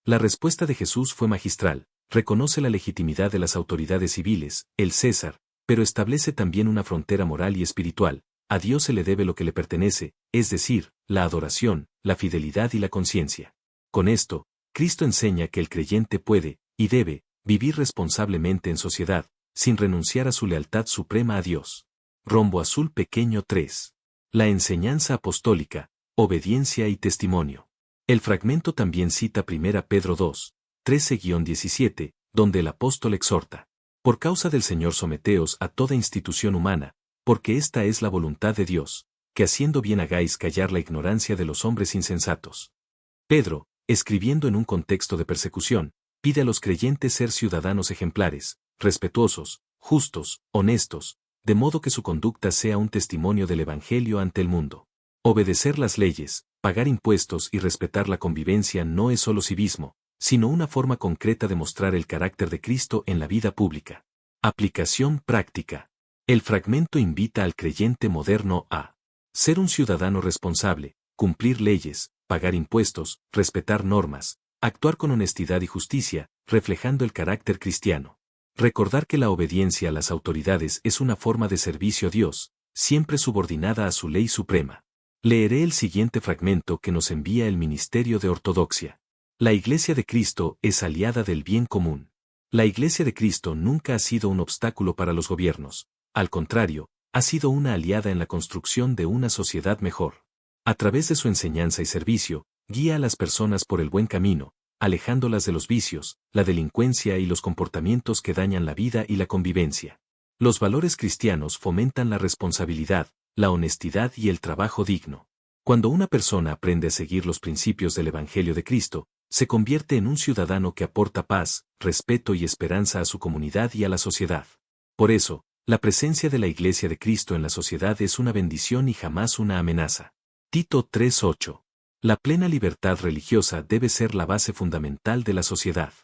La respuesta de Jesús fue magistral: reconoce la legitimidad de las autoridades civiles, el César, pero establece también una frontera moral y espiritual. A Dios se le debe lo que le pertenece, es decir, la adoración, la fidelidad y la conciencia. Con esto, Cristo enseña que el creyente puede, y debe, vivir responsablemente en sociedad, sin renunciar a su lealtad suprema a Dios. Rombo azul pequeño 3. La enseñanza apostólica, obediencia y testimonio. El fragmento también cita 1 Pedro 2, 13-17, donde el apóstol exhorta: por causa del Señor someteos a toda institución humana, porque esta es la voluntad de Dios, que haciendo bien hagáis callar la ignorancia de los hombres insensatos. Pedro, escribiendo en un contexto de persecución, pide a los creyentes ser ciudadanos ejemplares, respetuosos, justos, honestos, de modo que su conducta sea un testimonio del Evangelio ante el mundo. Obedecer las leyes, pagar impuestos y respetar la convivencia no es solo civismo, sino una forma concreta de mostrar el carácter de Cristo en la vida pública. Aplicación práctica. El fragmento invita al creyente moderno a ser un ciudadano responsable, cumplir leyes, pagar impuestos, respetar normas, actuar con honestidad y justicia, reflejando el carácter cristiano. Recordar que la obediencia a las autoridades es una forma de servicio a Dios, siempre subordinada a su ley suprema. Leeré el siguiente fragmento que nos envía el Ministerio de Ortodoxia. La Iglesia de Cristo es aliada del bien común. La Iglesia de Cristo nunca ha sido un obstáculo para los gobiernos; al contrario, ha sido una aliada en la construcción de una sociedad mejor. A través de su enseñanza y servicio, guía a las personas por el buen camino, alejándolas de los vicios, la delincuencia y los comportamientos que dañan la vida y la convivencia. Los valores cristianos fomentan la responsabilidad, la honestidad y el trabajo digno. Cuando una persona aprende a seguir los principios del Evangelio de Cristo, se convierte en un ciudadano que aporta paz, respeto y esperanza a su comunidad y a la sociedad. Por eso, la presencia de la Iglesia de Cristo en la sociedad es una bendición y jamás una amenaza. Tito 3:8. La plena libertad religiosa debe ser la base fundamental de la sociedad.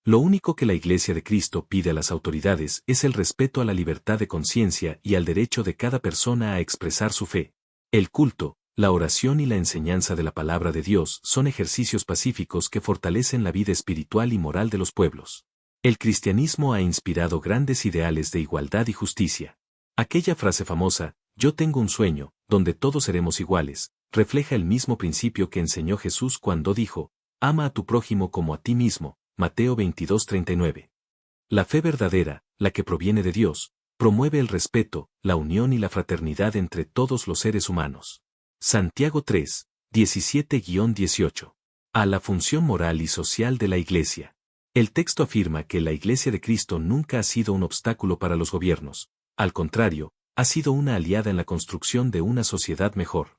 Lo único que la Iglesia de Cristo pide a las autoridades es el respeto a la libertad de conciencia y al derecho de cada persona a expresar su fe. El culto, la oración y la enseñanza de la palabra de Dios son ejercicios pacíficos que fortalecen la vida espiritual y moral de los pueblos. El cristianismo ha inspirado grandes ideales de igualdad y justicia. Aquella frase famosa, "Yo tengo un sueño, donde todos seremos iguales", refleja el mismo principio que enseñó Jesús cuando dijo: "Ama a tu prójimo como a ti mismo", Mateo 22:39. La fe verdadera, la que proviene de Dios, promueve el respeto, la unión y la fraternidad entre todos los seres humanos. Santiago 3, 17-18. A la función moral y social de la Iglesia. El texto afirma que la Iglesia de Cristo nunca ha sido un obstáculo para los gobiernos; al contrario, ha sido una aliada en la construcción de una sociedad mejor.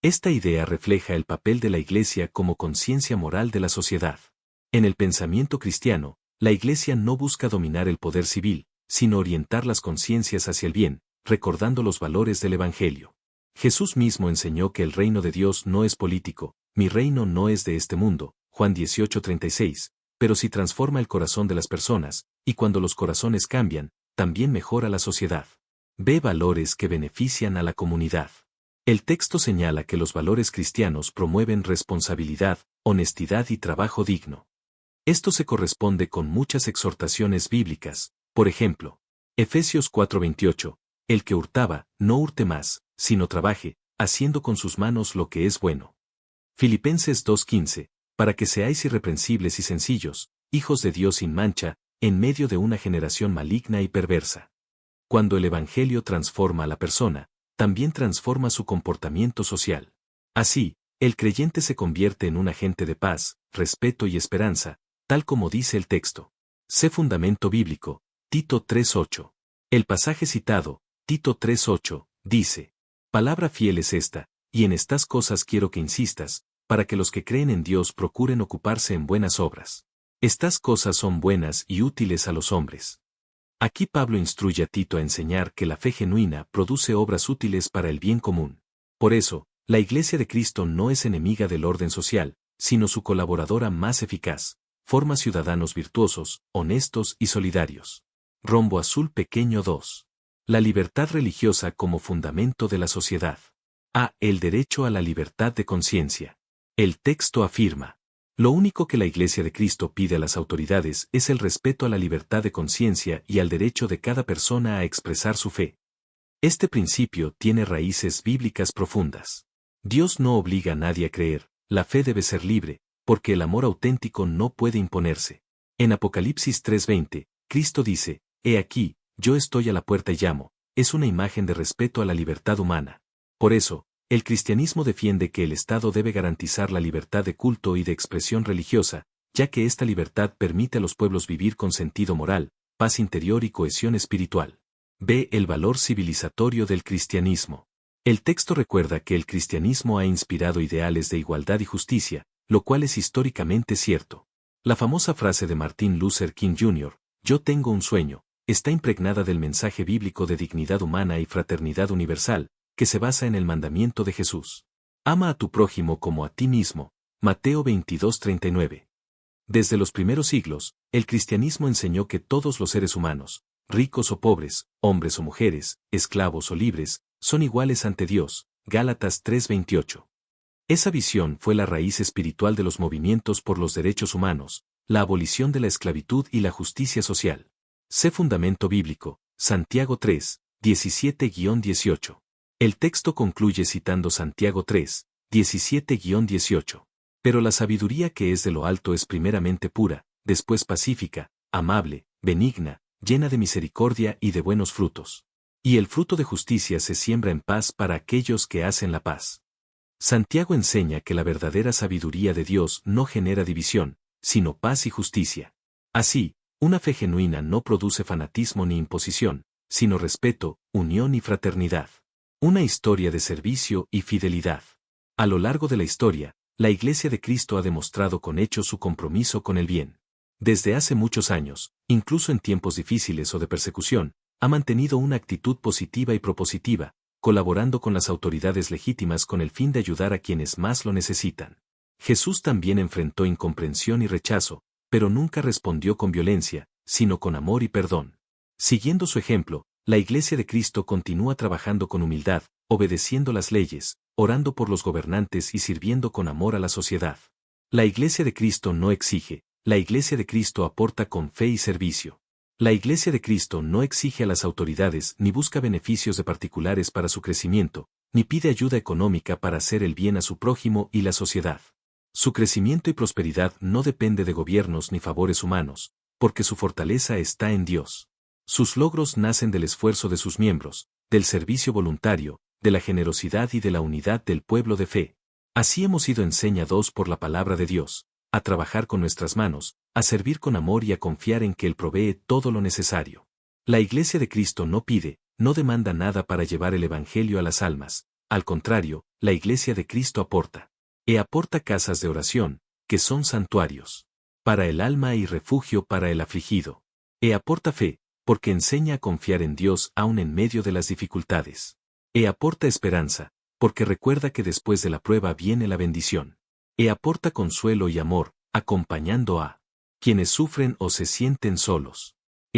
Esta idea refleja el papel de la Iglesia como conciencia moral de la sociedad. En el pensamiento cristiano, la Iglesia no busca dominar el poder civil, sino orientar las conciencias hacia el bien, recordando los valores del Evangelio. Jesús mismo enseñó que el reino de Dios no es político: "Mi reino no es de este mundo", Juan 18:36, pero sí transforma el corazón de las personas, y cuando los corazones cambian, también mejora la sociedad. Ve valores que benefician a la comunidad. El texto señala que los valores cristianos promueven responsabilidad, honestidad y trabajo digno. Esto se corresponde con muchas exhortaciones bíblicas, por ejemplo, Efesios 4:28, el que hurtaba, no hurte más, sino trabaje, haciendo con sus manos lo que es bueno. Filipenses 2:15, para que seáis irreprensibles y sencillos, hijos de Dios sin mancha, en medio de una generación maligna y perversa. Cuando el Evangelio transforma a la persona, también transforma su comportamiento social. Así, el creyente se convierte en un agente de paz, respeto y esperanza, tal como dice el texto. Sé fundamento bíblico, Tito 3:8. El pasaje citado, Tito 3:8, dice: palabra fiel es esta, y en estas cosas quiero que insistas, para que los que creen en Dios procuren ocuparse en buenas obras. Estas cosas son buenas y útiles a los hombres. Aquí Pablo instruye a Tito a enseñar que la fe genuina produce obras útiles para el bien común. Por eso, la Iglesia de Cristo no es enemiga del orden social, sino su colaboradora más eficaz. Forma ciudadanos virtuosos, honestos y solidarios. Rombo azul pequeño 2. La libertad religiosa como fundamento de la sociedad. A. El derecho a la libertad de conciencia. El texto afirma: lo único que la Iglesia de Cristo pide a las autoridades es el respeto a la libertad de conciencia y al derecho de cada persona a expresar su fe. Este principio tiene raíces bíblicas profundas. Dios no obliga a nadie a creer, la fe debe ser libre, porque el amor auténtico no puede imponerse. En Apocalipsis 3:20, Cristo dice: he aquí, yo estoy a la puerta y llamo. Es una imagen de respeto a la libertad humana. Por eso, el cristianismo defiende que el Estado debe garantizar la libertad de culto y de expresión religiosa, ya que esta libertad permite a los pueblos vivir con sentido moral, paz interior y cohesión espiritual. B. El valor civilizatorio del cristianismo. El texto recuerda que el cristianismo ha inspirado ideales de igualdad y justicia, lo cual es históricamente cierto. La famosa frase de Martin Luther King Jr., yo tengo un sueño, está impregnada del mensaje bíblico de dignidad humana y fraternidad universal, que se basa en el mandamiento de Jesús. Ama a tu prójimo como a ti mismo. Mateo 22:39. Desde los primeros siglos, el cristianismo enseñó que todos los seres humanos, ricos o pobres, hombres o mujeres, esclavos o libres, son iguales ante Dios. Gálatas 3:28. Esa visión fue la raíz espiritual de los movimientos por los derechos humanos, la abolición de la esclavitud y la justicia social. Sé fundamento bíblico, Santiago 3, 17-18. El texto concluye citando Santiago 3, 17-18. Pero la sabiduría que es de lo alto es primeramente pura, después pacífica, amable, benigna, llena de misericordia y de buenos frutos. Y el fruto de justicia se siembra en paz para aquellos que hacen la paz. Santiago enseña que la verdadera sabiduría de Dios no genera división, sino paz y justicia. Así, una fe genuina no produce fanatismo ni imposición, sino respeto, unión y fraternidad. Una historia de servicio y fidelidad. A lo largo de la historia, la Iglesia de Cristo ha demostrado con hechos su compromiso con el bien. Desde hace muchos años, incluso en tiempos difíciles o de persecución, ha mantenido una actitud positiva y propositiva, colaborando con las autoridades legítimas con el fin de ayudar a quienes más lo necesitan. Jesús también enfrentó incomprensión y rechazo, pero nunca respondió con violencia, sino con amor y perdón. Siguiendo su ejemplo, la Iglesia de Cristo continúa trabajando con humildad, obedeciendo las leyes, orando por los gobernantes y sirviendo con amor a la sociedad. La Iglesia de Cristo no exige, la Iglesia de Cristo aporta con fe y servicio. La Iglesia de Cristo no exige a las autoridades ni busca beneficios de particulares para su crecimiento, ni pide ayuda económica para hacer el bien a su prójimo y la sociedad. Su crecimiento y prosperidad no depende de gobiernos ni favores humanos, porque su fortaleza está en Dios. Sus logros nacen del esfuerzo de sus miembros, del servicio voluntario, de la generosidad y de la unidad del pueblo de fe. Así hemos sido enseñados por la palabra de Dios, a trabajar con nuestras manos, a servir con amor y a confiar en que Él provee todo lo necesario. La Iglesia de Cristo no pide, no demanda nada para llevar el Evangelio a las almas, al contrario, la Iglesia de Cristo aporta. Aporta casas de oración, que son santuarios para el alma y refugio para el afligido. Aporta fe, porque enseña a confiar en Dios aun en medio de las dificultades. Aporta esperanza, porque recuerda que después de la prueba viene la bendición. Aporta consuelo y amor, acompañando a quienes sufren o se sienten solos.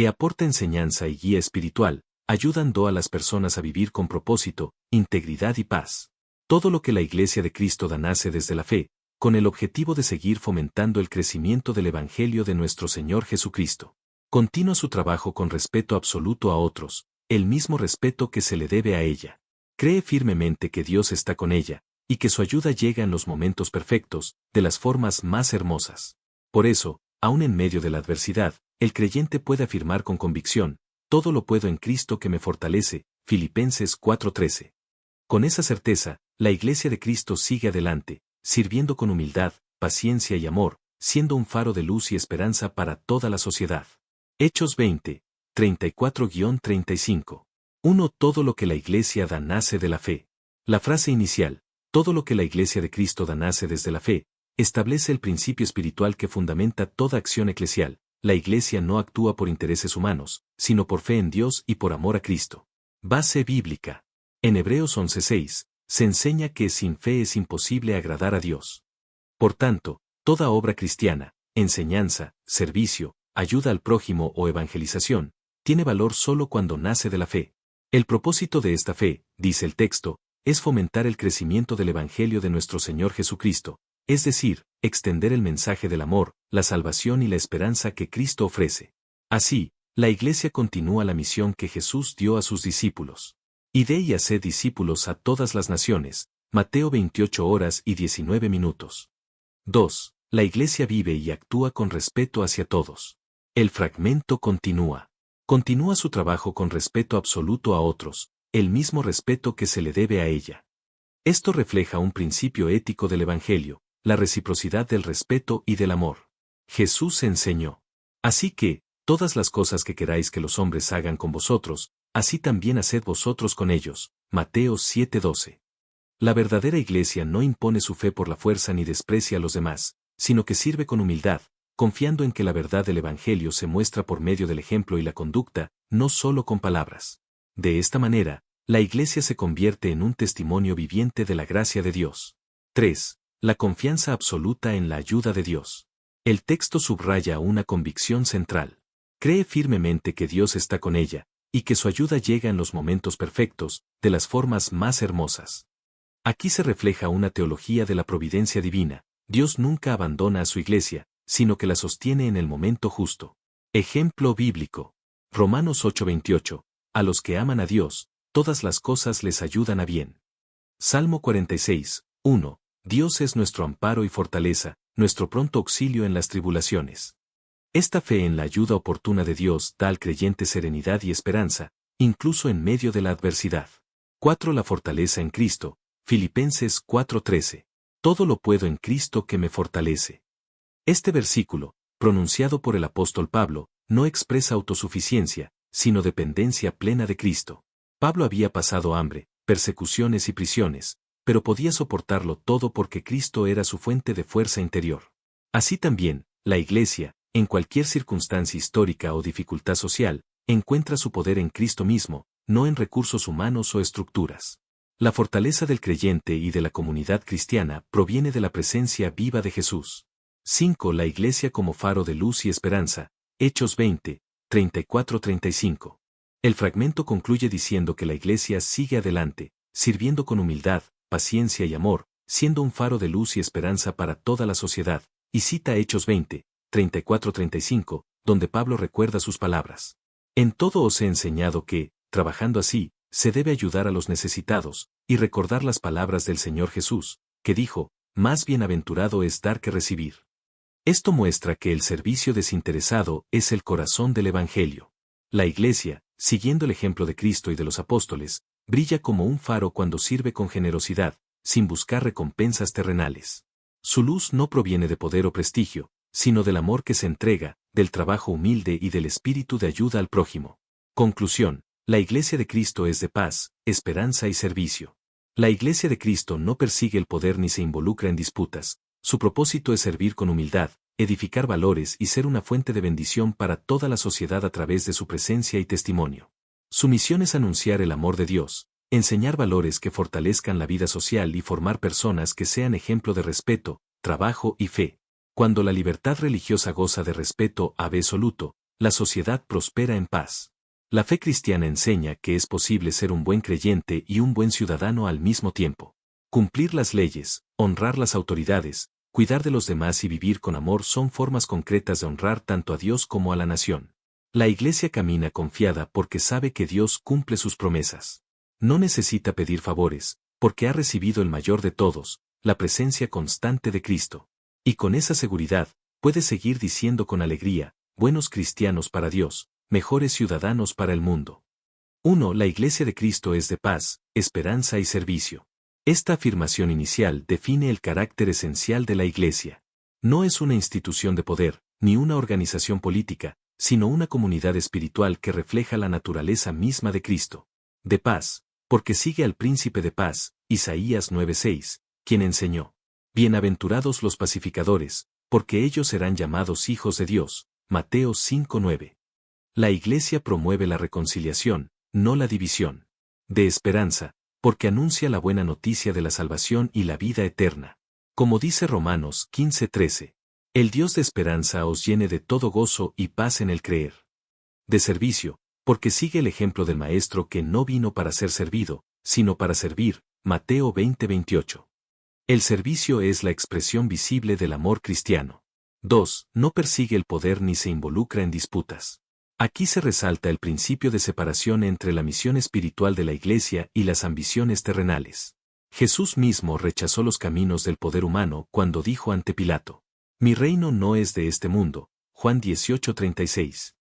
Aporta enseñanza y guía espiritual, ayudando a las personas a vivir con propósito, integridad y paz. Todo lo que la Iglesia de Cristo da nace desde la fe, con el objetivo de seguir fomentando el crecimiento del Evangelio de nuestro Señor Jesucristo. Continúa su trabajo con respeto absoluto a otros, el mismo respeto que se le debe a ella. Cree firmemente que Dios está con ella, y que su ayuda llega en los momentos perfectos, de las formas más hermosas. Por eso, aun en medio de la adversidad, el creyente puede afirmar con convicción: todo lo puedo en Cristo que me fortalece, Filipenses 4:13. Con esa certeza, la Iglesia de Cristo sigue adelante, sirviendo con humildad, paciencia y amor, siendo un faro de luz y esperanza para toda la sociedad. Hechos 20, 34-35. 1. Todo lo que la Iglesia da nace de la fe. La frase inicial, todo lo que la Iglesia de Cristo da nace desde la fe, establece el principio espiritual que fundamenta toda acción eclesial. La Iglesia no actúa por intereses humanos, sino por fe en Dios y por amor a Cristo. Base bíblica. En Hebreos 11:6, se enseña que sin fe es imposible agradar a Dios. Por tanto, toda obra cristiana, enseñanza, servicio, ayuda al prójimo o evangelización, tiene valor solo cuando nace de la fe. El propósito de esta fe, dice el texto, es fomentar el crecimiento del Evangelio de nuestro Señor Jesucristo, es decir, extender el mensaje del amor, la salvación y la esperanza que Cristo ofrece. Así, la Iglesia continúa la misión que Jesús dio a sus discípulos. Id y haced discípulos a todas las naciones, Mateo 28:19. 2. La Iglesia vive y actúa con respeto hacia todos. El fragmento continúa. Continúa su trabajo con respeto absoluto a otros, el mismo respeto que se le debe a ella. Esto refleja un principio ético del Evangelio, la reciprocidad del respeto y del amor. Jesús enseñó: así que, todas las cosas que queráis que los hombres hagan con vosotros, así también haced vosotros con ellos. Mateo 7:12. La verdadera Iglesia no impone su fe por la fuerza ni desprecia a los demás, sino que sirve con humildad, confiando en que la verdad del Evangelio se muestra por medio del ejemplo y la conducta, no solo con palabras. De esta manera, la Iglesia se convierte en un testimonio viviente de la gracia de Dios. 3. La confianza absoluta en la ayuda de Dios. El texto subraya una convicción central. Cree firmemente que Dios está con ella, y que su ayuda llega en los momentos perfectos, de las formas más hermosas. Aquí se refleja una teología de la providencia divina. Dios nunca abandona a su Iglesia, sino que la sostiene en el momento justo. Ejemplo bíblico. Romanos 8:28. A los que aman a Dios, todas las cosas les ayudan a bien. Salmo 46:1. Dios es nuestro amparo y fortaleza, nuestro pronto auxilio en las tribulaciones. Esta fe en la ayuda oportuna de Dios da al creyente serenidad y esperanza, incluso en medio de la adversidad. 4. La fortaleza en Cristo. Filipenses 4:13. Todo lo puedo en Cristo que me fortalece. Este versículo, pronunciado por el apóstol Pablo, no expresa autosuficiencia, sino dependencia plena de Cristo. Pablo había pasado hambre, persecuciones y prisiones, pero podía soportarlo todo porque Cristo era su fuente de fuerza interior. Así también, la Iglesia, en cualquier circunstancia histórica o dificultad social, encuentra su poder en Cristo mismo, no en recursos humanos o estructuras. La fortaleza del creyente y de la comunidad cristiana proviene de la presencia viva de Jesús. 5. La Iglesia como faro de luz y esperanza. Hechos 20, 34-35. El fragmento concluye diciendo que la Iglesia sigue adelante, sirviendo con humildad, paciencia y amor, siendo un faro de luz y esperanza para toda la sociedad, y cita Hechos 20, 34-35, donde Pablo recuerda sus palabras. En todo os he enseñado que, trabajando así, se debe ayudar a los necesitados, y recordar las palabras del Señor Jesús, que dijo: más bienaventurado es dar que recibir. Esto muestra que el servicio desinteresado es el corazón del Evangelio. La Iglesia, siguiendo el ejemplo de Cristo y de los apóstoles, brilla como un faro cuando sirve con generosidad, sin buscar recompensas terrenales. Su luz no proviene de poder o prestigio, sino del amor que se entrega, del trabajo humilde y del espíritu de ayuda al prójimo. Conclusión: la Iglesia de Cristo es de paz, esperanza y servicio. La Iglesia de Cristo no persigue el poder ni se involucra en disputas. Su propósito es servir con humildad, edificar valores y ser una fuente de bendición para toda la sociedad a través de su presencia y testimonio. Su misión es anunciar el amor de Dios, enseñar valores que fortalezcan la vida social y formar personas que sean ejemplo de respeto, trabajo y fe. Cuando la libertad religiosa goza de respeto absoluto, la sociedad prospera en paz. La fe cristiana enseña que es posible ser un buen creyente y un buen ciudadano al mismo tiempo. Cumplir las leyes, honrar las autoridades, cuidar de los demás y vivir con amor son formas concretas de honrar tanto a Dios como a la nación. La Iglesia camina confiada porque sabe que Dios cumple sus promesas. No necesita pedir favores, porque ha recibido el mayor de todos, la presencia constante de Cristo. Y con esa seguridad, puede seguir diciendo con alegría, buenos cristianos para Dios, mejores ciudadanos para el mundo. 1. La Iglesia de Cristo es de paz, esperanza y servicio. Esta afirmación inicial define el carácter esencial de la Iglesia. No es una institución de poder, ni una organización política, sino una comunidad espiritual que refleja la naturaleza misma de Cristo. De paz, porque sigue al príncipe de paz, Isaías 9:6, quien enseñó: bienaventurados los pacificadores, porque ellos serán llamados hijos de Dios, Mateo 5:9. La Iglesia promueve la reconciliación, no la división. De esperanza, porque anuncia la buena noticia de la salvación y la vida eterna. Como dice Romanos 15:13, el Dios de esperanza os llene de todo gozo y paz en el creer. De servicio, porque sigue el ejemplo del Maestro que no vino para ser servido, sino para servir, Mateo 20:28. El servicio es la expresión visible del amor cristiano. 2. No persigue el poder ni se involucra en disputas. Aquí se resalta el principio de separación entre la misión espiritual de la Iglesia y las ambiciones terrenales. Jesús mismo rechazó los caminos del poder humano cuando dijo ante Pilato: mi reino no es de este mundo, Juan 18:36.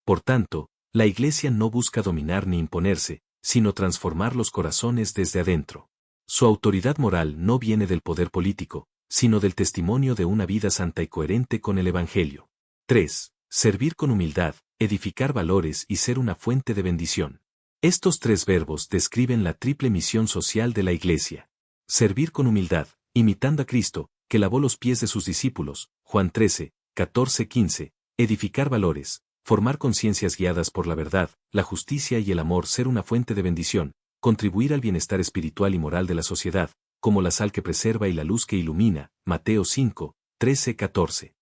Por tanto, la Iglesia no busca dominar ni imponerse, sino transformar los corazones desde adentro. Su autoridad moral no viene del poder político, sino del testimonio de una vida santa y coherente con el Evangelio. 3. Servir con humildad, edificar valores y ser una fuente de bendición. Estos tres verbos describen la triple misión social de la Iglesia. Servir con humildad, imitando a Cristo, que lavó los pies de sus discípulos, Juan 13, 14-15, edificar valores, formar conciencias guiadas por la verdad, la justicia y el amor, ser una fuente de bendición, contribuir al bienestar espiritual y moral de la sociedad, como la sal que preserva y la luz que ilumina, Mateo 5, 13-14.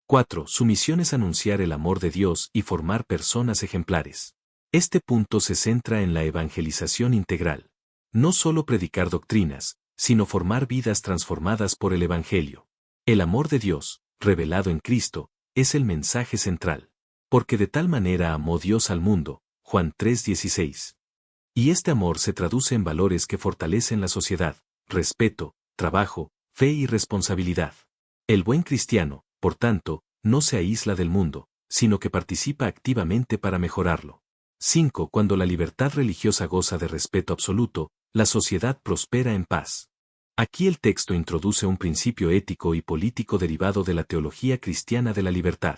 4. Su misión es anunciar el amor de Dios y formar personas ejemplares. Este punto se centra en la evangelización integral. No solo predicar doctrinas, sino formar vidas transformadas por el Evangelio. El amor de Dios, revelado en Cristo, es el mensaje central. Porque de tal manera amó Dios al mundo, Juan 3:16. Y este amor se traduce en valores que fortalecen la sociedad: respeto, trabajo, fe y responsabilidad. El buen cristiano, por tanto, no se aísla del mundo, sino que participa activamente para mejorarlo. 5. Cuando la libertad religiosa goza de respeto absoluto, la sociedad prospera en paz. Aquí el texto introduce un principio ético y político derivado de la teología cristiana de la libertad.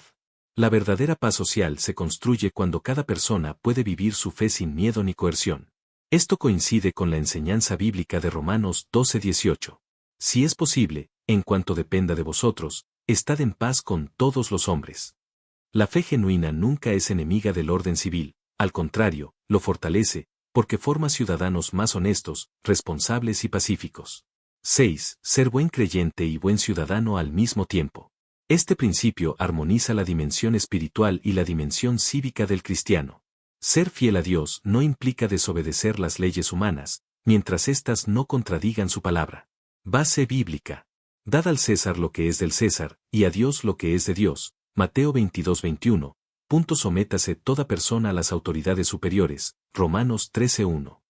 La verdadera paz social se construye cuando cada persona puede vivir su fe sin miedo ni coerción. Esto coincide con la enseñanza bíblica de Romanos 12:18. Si es posible, en cuanto dependa de vosotros, estad en paz con todos los hombres. La fe genuina nunca es enemiga del orden civil, al contrario, lo fortalece, porque forma ciudadanos más honestos, responsables y pacíficos. 6. Ser buen creyente y buen ciudadano al mismo tiempo. Este principio armoniza la dimensión espiritual y la dimensión cívica del cristiano. Ser fiel a Dios no implica desobedecer las leyes humanas, mientras éstas no contradigan su palabra. Base bíblica. Dad al César lo que es del César, y a Dios lo que es de Dios, Mateo 22:21. Sométase toda persona a las autoridades superiores, Romanos 13:1.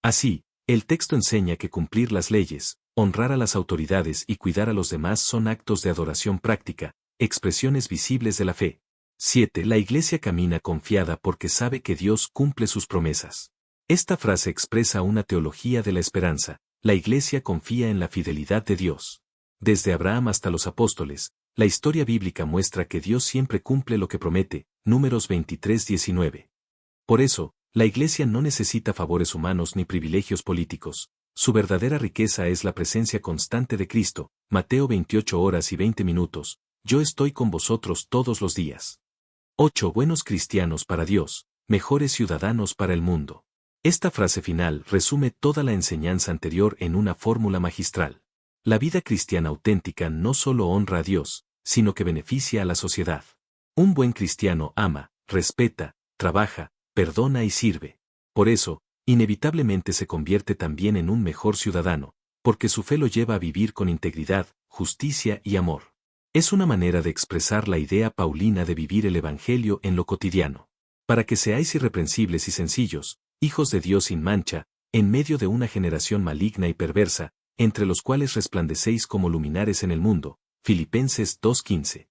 Así, el texto enseña que cumplir las leyes, honrar a las autoridades y cuidar a los demás son actos de adoración práctica, expresiones visibles de la fe. 7. La Iglesia camina confiada porque sabe que Dios cumple sus promesas. Esta frase expresa una teología de la esperanza. La Iglesia confía en la fidelidad de Dios. Desde Abraham hasta los apóstoles, la historia bíblica muestra que Dios siempre cumple lo que promete, Números 23:19. Por eso, la Iglesia no necesita favores humanos ni privilegios políticos. Su verdadera riqueza es la presencia constante de Cristo, Mateo 28:20. Yo estoy con vosotros todos los días. 8. Buenos cristianos para Dios, mejores ciudadanos para el mundo. Esta frase final resume toda la enseñanza anterior en una fórmula magistral. La vida cristiana auténtica no solo honra a Dios, sino que beneficia a la sociedad. Un buen cristiano ama, respeta, trabaja, perdona y sirve. Por eso, inevitablemente se convierte también en un mejor ciudadano, porque su fe lo lleva a vivir con integridad, justicia y amor. Es una manera de expresar la idea paulina de vivir el Evangelio en lo cotidiano. Para que seáis irreprensibles y sencillos, hijos de Dios sin mancha, en medio de una generación maligna y perversa, entre los cuales resplandecéis como luminares en el mundo. Filipenses 2:15.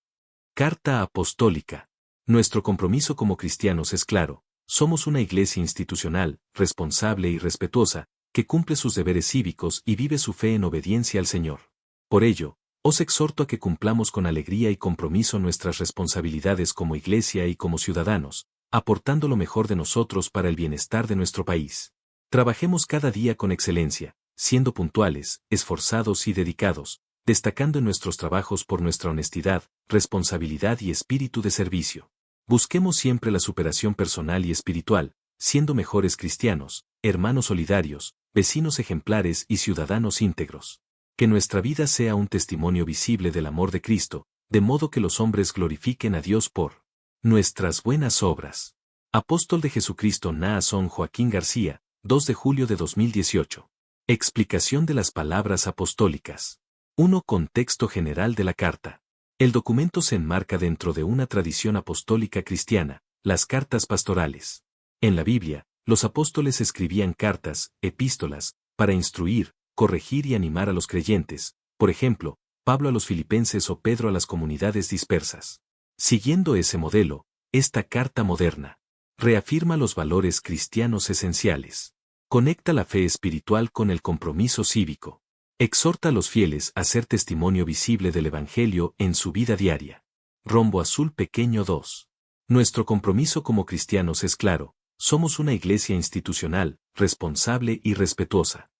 Carta apostólica. Nuestro compromiso como cristianos es claro: somos una iglesia institucional, responsable y respetuosa, que cumple sus deberes cívicos y vive su fe en obediencia al Señor. Por ello, os exhorto a que cumplamos con alegría y compromiso nuestras responsabilidades como iglesia y como ciudadanos, aportando lo mejor de nosotros para el bienestar de nuestro país. Trabajemos cada día con excelencia, siendo puntuales, esforzados y dedicados, destacando en nuestros trabajos por nuestra honestidad, responsabilidad y espíritu de servicio. Busquemos siempre la superación personal y espiritual, siendo mejores cristianos, hermanos solidarios, vecinos ejemplares y ciudadanos íntegros. Que nuestra vida sea un testimonio visible del amor de Cristo, de modo que los hombres glorifiquen a Dios por nuestras buenas obras. Apóstol de Jesucristo Naasón Joaquín García, 2 de julio de 2018. Explicación de las palabras apostólicas. 1. Contexto general de la carta. El documento se enmarca dentro de una tradición apostólica cristiana, las cartas pastorales. En la Biblia, los apóstoles escribían cartas, epístolas, para instruir, corregir y animar a los creyentes, por ejemplo, Pablo a los filipenses o Pedro a las comunidades dispersas. Siguiendo ese modelo, esta carta moderna reafirma los valores cristianos esenciales. Conecta la fe espiritual con el compromiso cívico. Exhorta a los fieles a ser testimonio visible del Evangelio en su vida diaria. Rombo Azul Pequeño 2. Nuestro compromiso como cristianos es claro: somos una iglesia institucional, responsable y respetuosa.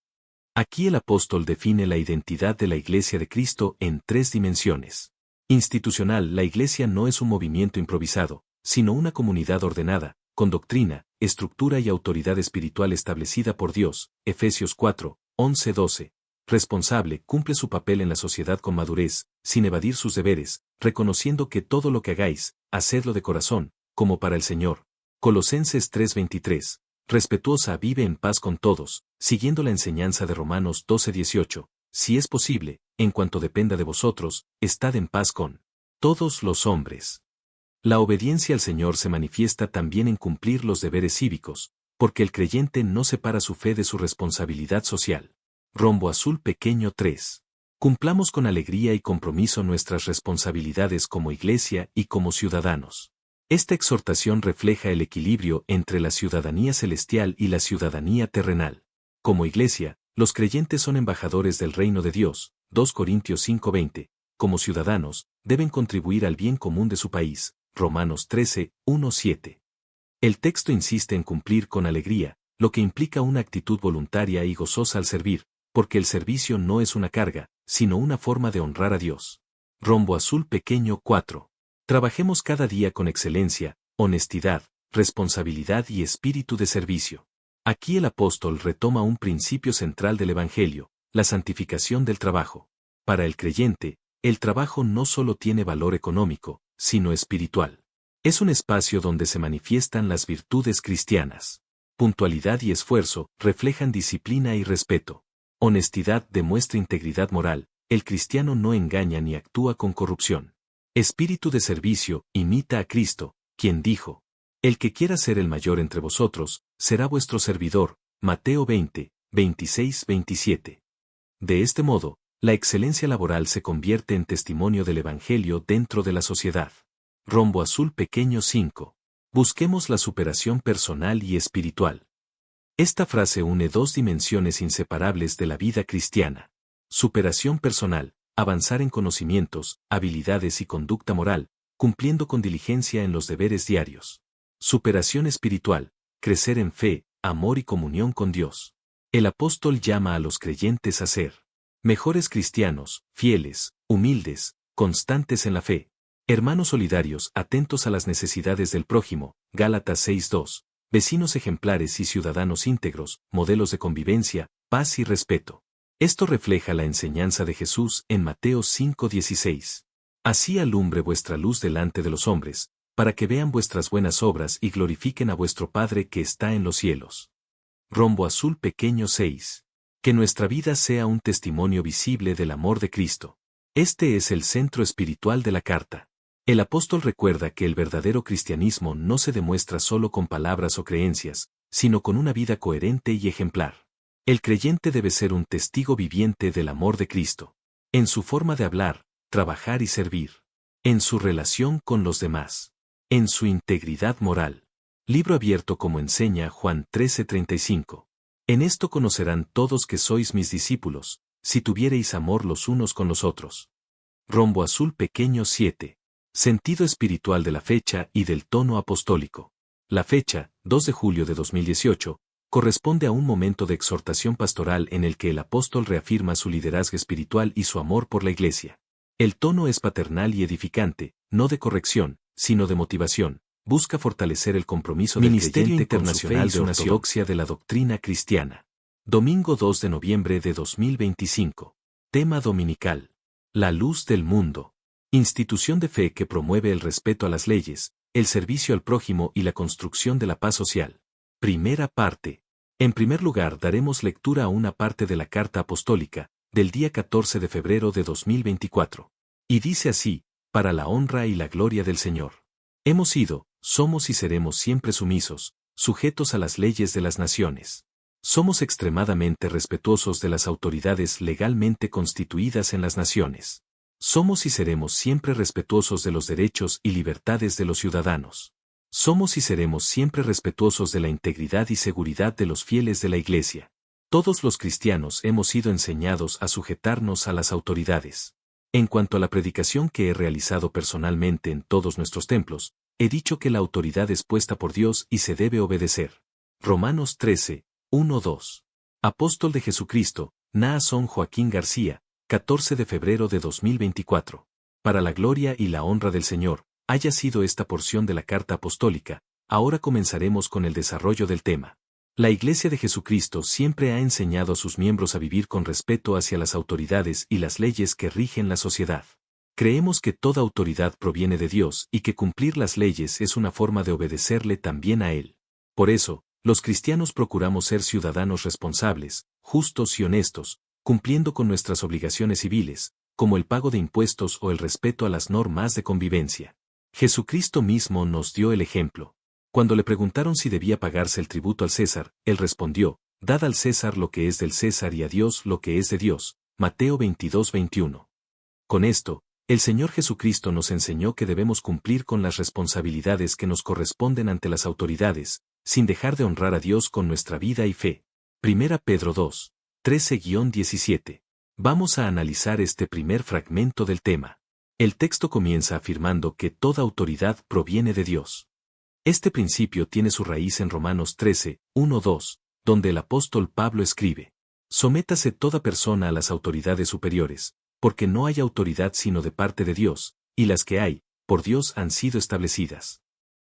Aquí el apóstol define la identidad de la Iglesia de Cristo en 3 dimensiones. Institucional: la Iglesia no es un movimiento improvisado, sino una comunidad ordenada, con doctrina, estructura y autoridad espiritual establecida por Dios. Efesios 4, 11-12. Responsable: cumple su papel en la sociedad con madurez, sin evadir sus deberes, reconociendo que todo lo que hagáis, hacedlo de corazón, como para el Señor. Colosenses 3:23. Respetuosa: vive en paz con todos, siguiendo la enseñanza de Romanos 12:18, si es posible, en cuanto dependa de vosotros, estad en paz con todos los hombres. La obediencia al Señor se manifiesta también en cumplir los deberes cívicos, porque el creyente no separa su fe de su responsabilidad social. Rombo Azul Pequeño 3. Cumplamos con alegría y compromiso nuestras responsabilidades como iglesia y como ciudadanos. Esta exhortación refleja el equilibrio entre la ciudadanía celestial y la ciudadanía terrenal. Como iglesia, los creyentes son embajadores del reino de Dios, 2 Corintios 5:20. Como ciudadanos, deben contribuir al bien común de su país, Romanos 13, 1-7. El texto insiste en cumplir con alegría, lo que implica una actitud voluntaria y gozosa al servir, porque el servicio no es una carga, sino una forma de honrar a Dios. Rombo Azul Pequeño 4. Trabajemos cada día con excelencia, honestidad, responsabilidad y espíritu de servicio. Aquí el apóstol retoma un principio central del Evangelio: la santificación del trabajo. Para el creyente, el trabajo no solo tiene valor económico, sino espiritual. Es un espacio donde se manifiestan las virtudes cristianas. Puntualidad y esfuerzo reflejan disciplina y respeto. Honestidad demuestra integridad moral: el cristiano no engaña ni actúa con corrupción. Espíritu de servicio imita a Cristo, quien dijo: el que quiera ser el mayor entre vosotros, será vuestro servidor. Mateo 20, 26-27. De este modo, la excelencia laboral se convierte en testimonio del Evangelio dentro de la sociedad. Rombo Azul Pequeño 5. Busquemos la superación personal y espiritual. Esta frase une 2 dimensiones inseparables de la vida cristiana. Superación personal: avanzar en conocimientos, habilidades y conducta moral, cumpliendo con diligencia en los deberes diarios. Superación espiritual: crecer en fe, amor y comunión con Dios. El apóstol llama a los creyentes a ser mejores cristianos, fieles, humildes, constantes en la fe, hermanos solidarios, atentos a las necesidades del prójimo, Gálatas 6:2, vecinos ejemplares y ciudadanos íntegros, modelos de convivencia, paz y respeto. Esto refleja la enseñanza de Jesús en Mateo 5:16. Así alumbre vuestra luz delante de los hombres, para que vean vuestras buenas obras y glorifiquen a vuestro Padre que está en los cielos. Rombo Azul Pequeño 6. Que nuestra vida sea un testimonio visible del amor de Cristo. Este es el centro espiritual de la carta. El apóstol recuerda que el verdadero cristianismo no se demuestra solo con palabras o creencias, sino con una vida coherente y ejemplar. El creyente debe ser un testigo viviente del amor de Cristo. En su forma de hablar, trabajar y servir. En su relación con los demás. En su integridad moral. Libro abierto como enseña Juan 13:35. En esto conocerán todos que sois mis discípulos, si tuviereis amor los unos con los otros. Rombo azul pequeño 7. Sentido espiritual de la fecha y del tono apostólico. La fecha, 2 de julio de 2018, corresponde a un momento de exhortación pastoral en el que el apóstol reafirma su liderazgo espiritual y su amor por la Iglesia. El tono es paternal y edificante, no de corrección, sino de motivación. Busca fortalecer el compromiso del Ministerio Internacional de Ortodoxia de la Doctrina Cristiana. Domingo 2 de noviembre de 2025. Tema dominical. La luz del mundo. Institución de fe que promueve el respeto a las leyes, el servicio al prójimo y la construcción de la paz social. Primera parte. En primer lugar daremos lectura a una parte de la Carta Apostólica, del día 14 de febrero de 2024. Y dice así, para la honra y la gloria del Señor. Hemos sido, somos y seremos siempre sumisos, sujetos a las leyes de las naciones. Somos extremadamente respetuosos de las autoridades legalmente constituidas en las naciones. Somos y seremos siempre respetuosos de los derechos y libertades de los ciudadanos. Somos y seremos siempre respetuosos de la integridad y seguridad de los fieles de la Iglesia. Todos los cristianos hemos sido enseñados a sujetarnos a las autoridades. En cuanto a la predicación que he realizado personalmente en todos nuestros templos, he dicho que la autoridad es puesta por Dios y se debe obedecer. Romanos 13, 1-2. Apóstol de Jesucristo, Naasón Joaquín García, 14 de febrero de 2024. Para la gloria y la honra del Señor, haya sido esta porción de la Carta Apostólica. Ahora comenzaremos con el desarrollo del tema. La Iglesia de Jesucristo siempre ha enseñado a sus miembros a vivir con respeto hacia las autoridades y las leyes que rigen la sociedad. Creemos que toda autoridad proviene de Dios y que cumplir las leyes es una forma de obedecerle también a Él. Por eso, los cristianos procuramos ser ciudadanos responsables, justos y honestos, cumpliendo con nuestras obligaciones civiles, como el pago de impuestos o el respeto a las normas de convivencia. Jesucristo mismo nos dio el ejemplo. Cuando le preguntaron si debía pagarse el tributo al César, él respondió, dad al César lo que es del César y a Dios lo que es de Dios. Mateo 22:21. Con esto, el Señor Jesucristo nos enseñó que debemos cumplir con las responsabilidades que nos corresponden ante las autoridades, sin dejar de honrar a Dios con nuestra vida y fe. 1 Pedro 2, 13-17. Vamos a analizar este primer fragmento del tema. El texto comienza afirmando que toda autoridad proviene de Dios. Este principio tiene su raíz en Romanos 13, 1-2, donde el apóstol Pablo escribe: Sométase toda persona a las autoridades superiores, porque no hay autoridad sino de parte de Dios, y las que hay, por Dios han sido establecidas.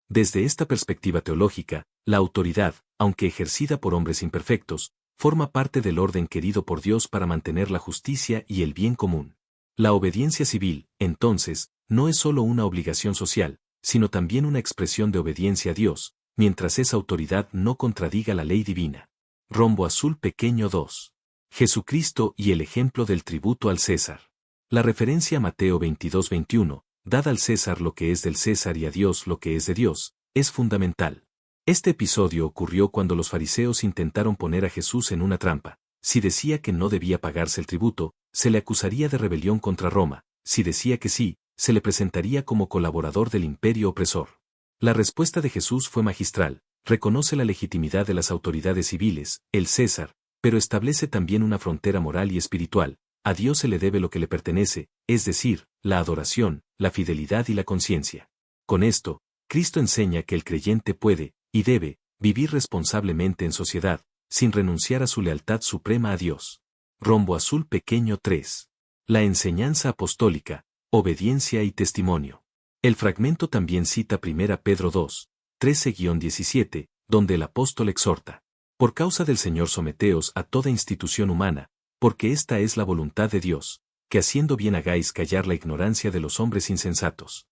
Desde esta perspectiva teológica, la autoridad, aunque ejercida por hombres imperfectos, forma parte del orden querido por Dios para mantener la justicia y el bien común. La obediencia civil, entonces, no es solo una obligación social, sino también una expresión de obediencia a Dios, mientras esa autoridad no contradiga la ley divina. Rombo azul pequeño 2. Jesucristo y el ejemplo del tributo al César. La referencia a Mateo 22:21, dad al César lo que es del César y a Dios lo que es de Dios, es fundamental. Este episodio ocurrió cuando los fariseos intentaron poner a Jesús en una trampa. Si decía que no debía pagarse el tributo, se le acusaría de rebelión contra Roma. Si decía que sí, se le presentaría como colaborador del imperio opresor. La respuesta de Jesús fue magistral, reconoce la legitimidad de las autoridades civiles, el César, pero establece también una frontera moral y espiritual. A Dios se le debe lo que le pertenece, es decir, la adoración, la fidelidad y la conciencia. Con esto, Cristo enseña que el creyente puede, y debe, vivir responsablemente en sociedad, sin renunciar a su lealtad suprema a Dios. Rombo azul pequeño 3. La enseñanza apostólica, obediencia y testimonio. El fragmento también cita 1 Pedro 2, 13-17, donde el apóstol exhorta: por causa del Señor someteos a toda institución humana, porque esta es la voluntad de Dios, que haciendo bien hagáis callar la ignorancia de los hombres insensatos.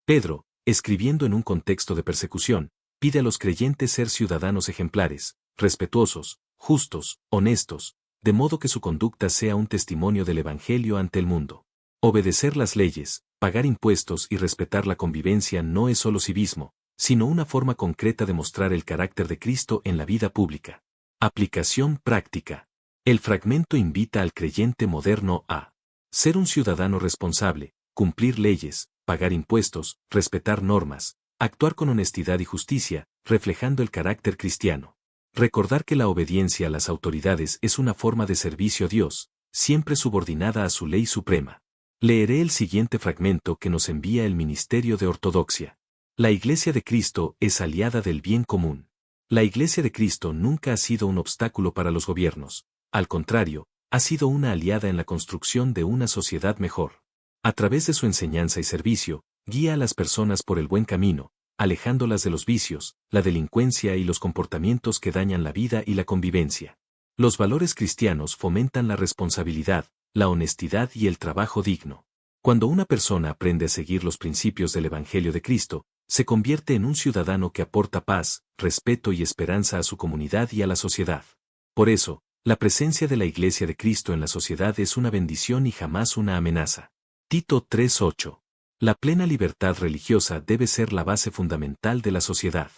Pedro, escribiendo en un contexto de persecución, pide a los creyentes ser ciudadanos ejemplares, respetuosos, justos, honestos, de modo que su conducta sea un testimonio del Evangelio ante el mundo. Obedecer las leyes, pagar impuestos y respetar la convivencia no es solo civismo, sino una forma concreta de mostrar el carácter de Cristo en la vida pública. Aplicación práctica. El fragmento invita al creyente moderno a ser un ciudadano responsable, cumplir leyes, pagar impuestos, respetar normas, actuar con honestidad y justicia, reflejando el carácter cristiano. Recordar que la obediencia a las autoridades es una forma de servicio a Dios, siempre subordinada a su ley suprema. Leeré el siguiente fragmento que nos envía el Ministerio de Ortodoxia. La Iglesia de Cristo es aliada del bien común. La Iglesia de Cristo nunca ha sido un obstáculo para los gobiernos. Al contrario, ha sido una aliada en la construcción de una sociedad mejor. A través de su enseñanza y servicio, guía a las personas por el buen camino, alejándolas de los vicios, la delincuencia y los comportamientos que dañan la vida y la convivencia. Los valores cristianos fomentan la responsabilidad, la honestidad y el trabajo digno. Cuando una persona aprende a seguir los principios del Evangelio de Cristo, se convierte en un ciudadano que aporta paz, respeto y esperanza a su comunidad y a la sociedad. Por eso, la presencia de la Iglesia de Cristo en la sociedad es una bendición y jamás una amenaza. Tito 3:8. La plena libertad religiosa debe ser la base fundamental de la sociedad.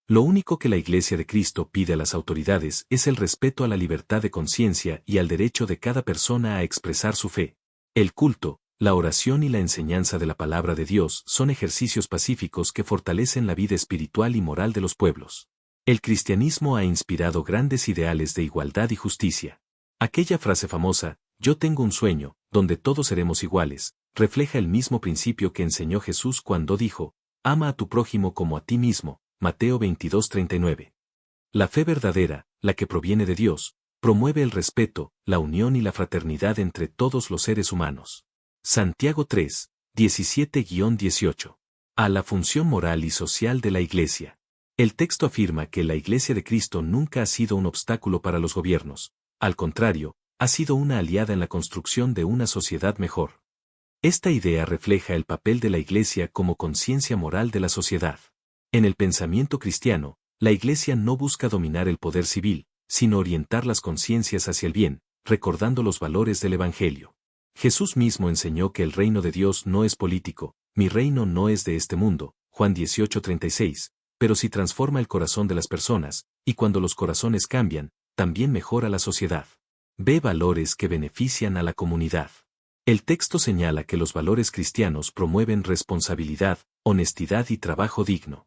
Lo único que la Iglesia de Cristo pide a las autoridades es el respeto a la libertad de conciencia y al derecho de cada persona a expresar su fe. El culto, la oración y la enseñanza de la palabra de Dios son ejercicios pacíficos que fortalecen la vida espiritual y moral de los pueblos. El cristianismo ha inspirado grandes ideales de igualdad y justicia. Aquella frase famosa, "Yo tengo un sueño, donde todos seremos iguales", refleja el mismo principio que enseñó Jesús cuando dijo, "Ama a tu prójimo como a ti mismo", Mateo 22:39. La fe verdadera, la que proviene de Dios, promueve el respeto, la unión y la fraternidad entre todos los seres humanos. Santiago 3, 17-18. A la función moral y social de la Iglesia. El texto afirma que la Iglesia de Cristo nunca ha sido un obstáculo para los gobiernos, al contrario, ha sido una aliada en la construcción de una sociedad mejor. Esta idea refleja el papel de la Iglesia como conciencia moral de la sociedad. En el pensamiento cristiano, la Iglesia no busca dominar el poder civil, sino orientar las conciencias hacia el bien, recordando los valores del Evangelio. Jesús mismo enseñó que el reino de Dios no es político, "Mi reino no es de este mundo", Juan 18:36, pero sí transforma el corazón de las personas, y cuando los corazones cambian, también mejora la sociedad. Ve valores que benefician a la comunidad. El texto señala que los valores cristianos promueven responsabilidad, honestidad y trabajo digno.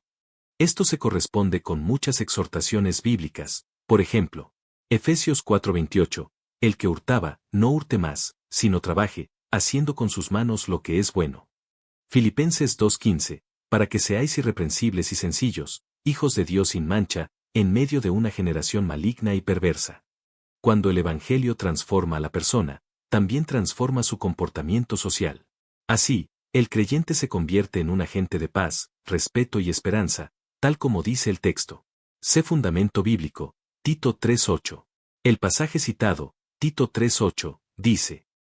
Esto se corresponde con muchas exhortaciones bíblicas, por ejemplo, Efesios 4:28, "El que hurtaba, no hurte más, sino trabaje, haciendo con sus manos lo que es bueno". Filipenses 2:15, "Para que seáis irreprensibles y sencillos, hijos de Dios sin mancha, en medio de una generación maligna y perversa". Cuando el Evangelio transforma a la persona, también transforma su comportamiento social. Así, el creyente se convierte en un agente de paz, respeto y esperanza, tal como dice el texto. Sé fundamento bíblico, Tito 3:8. El pasaje citado, Tito 3:8, dice,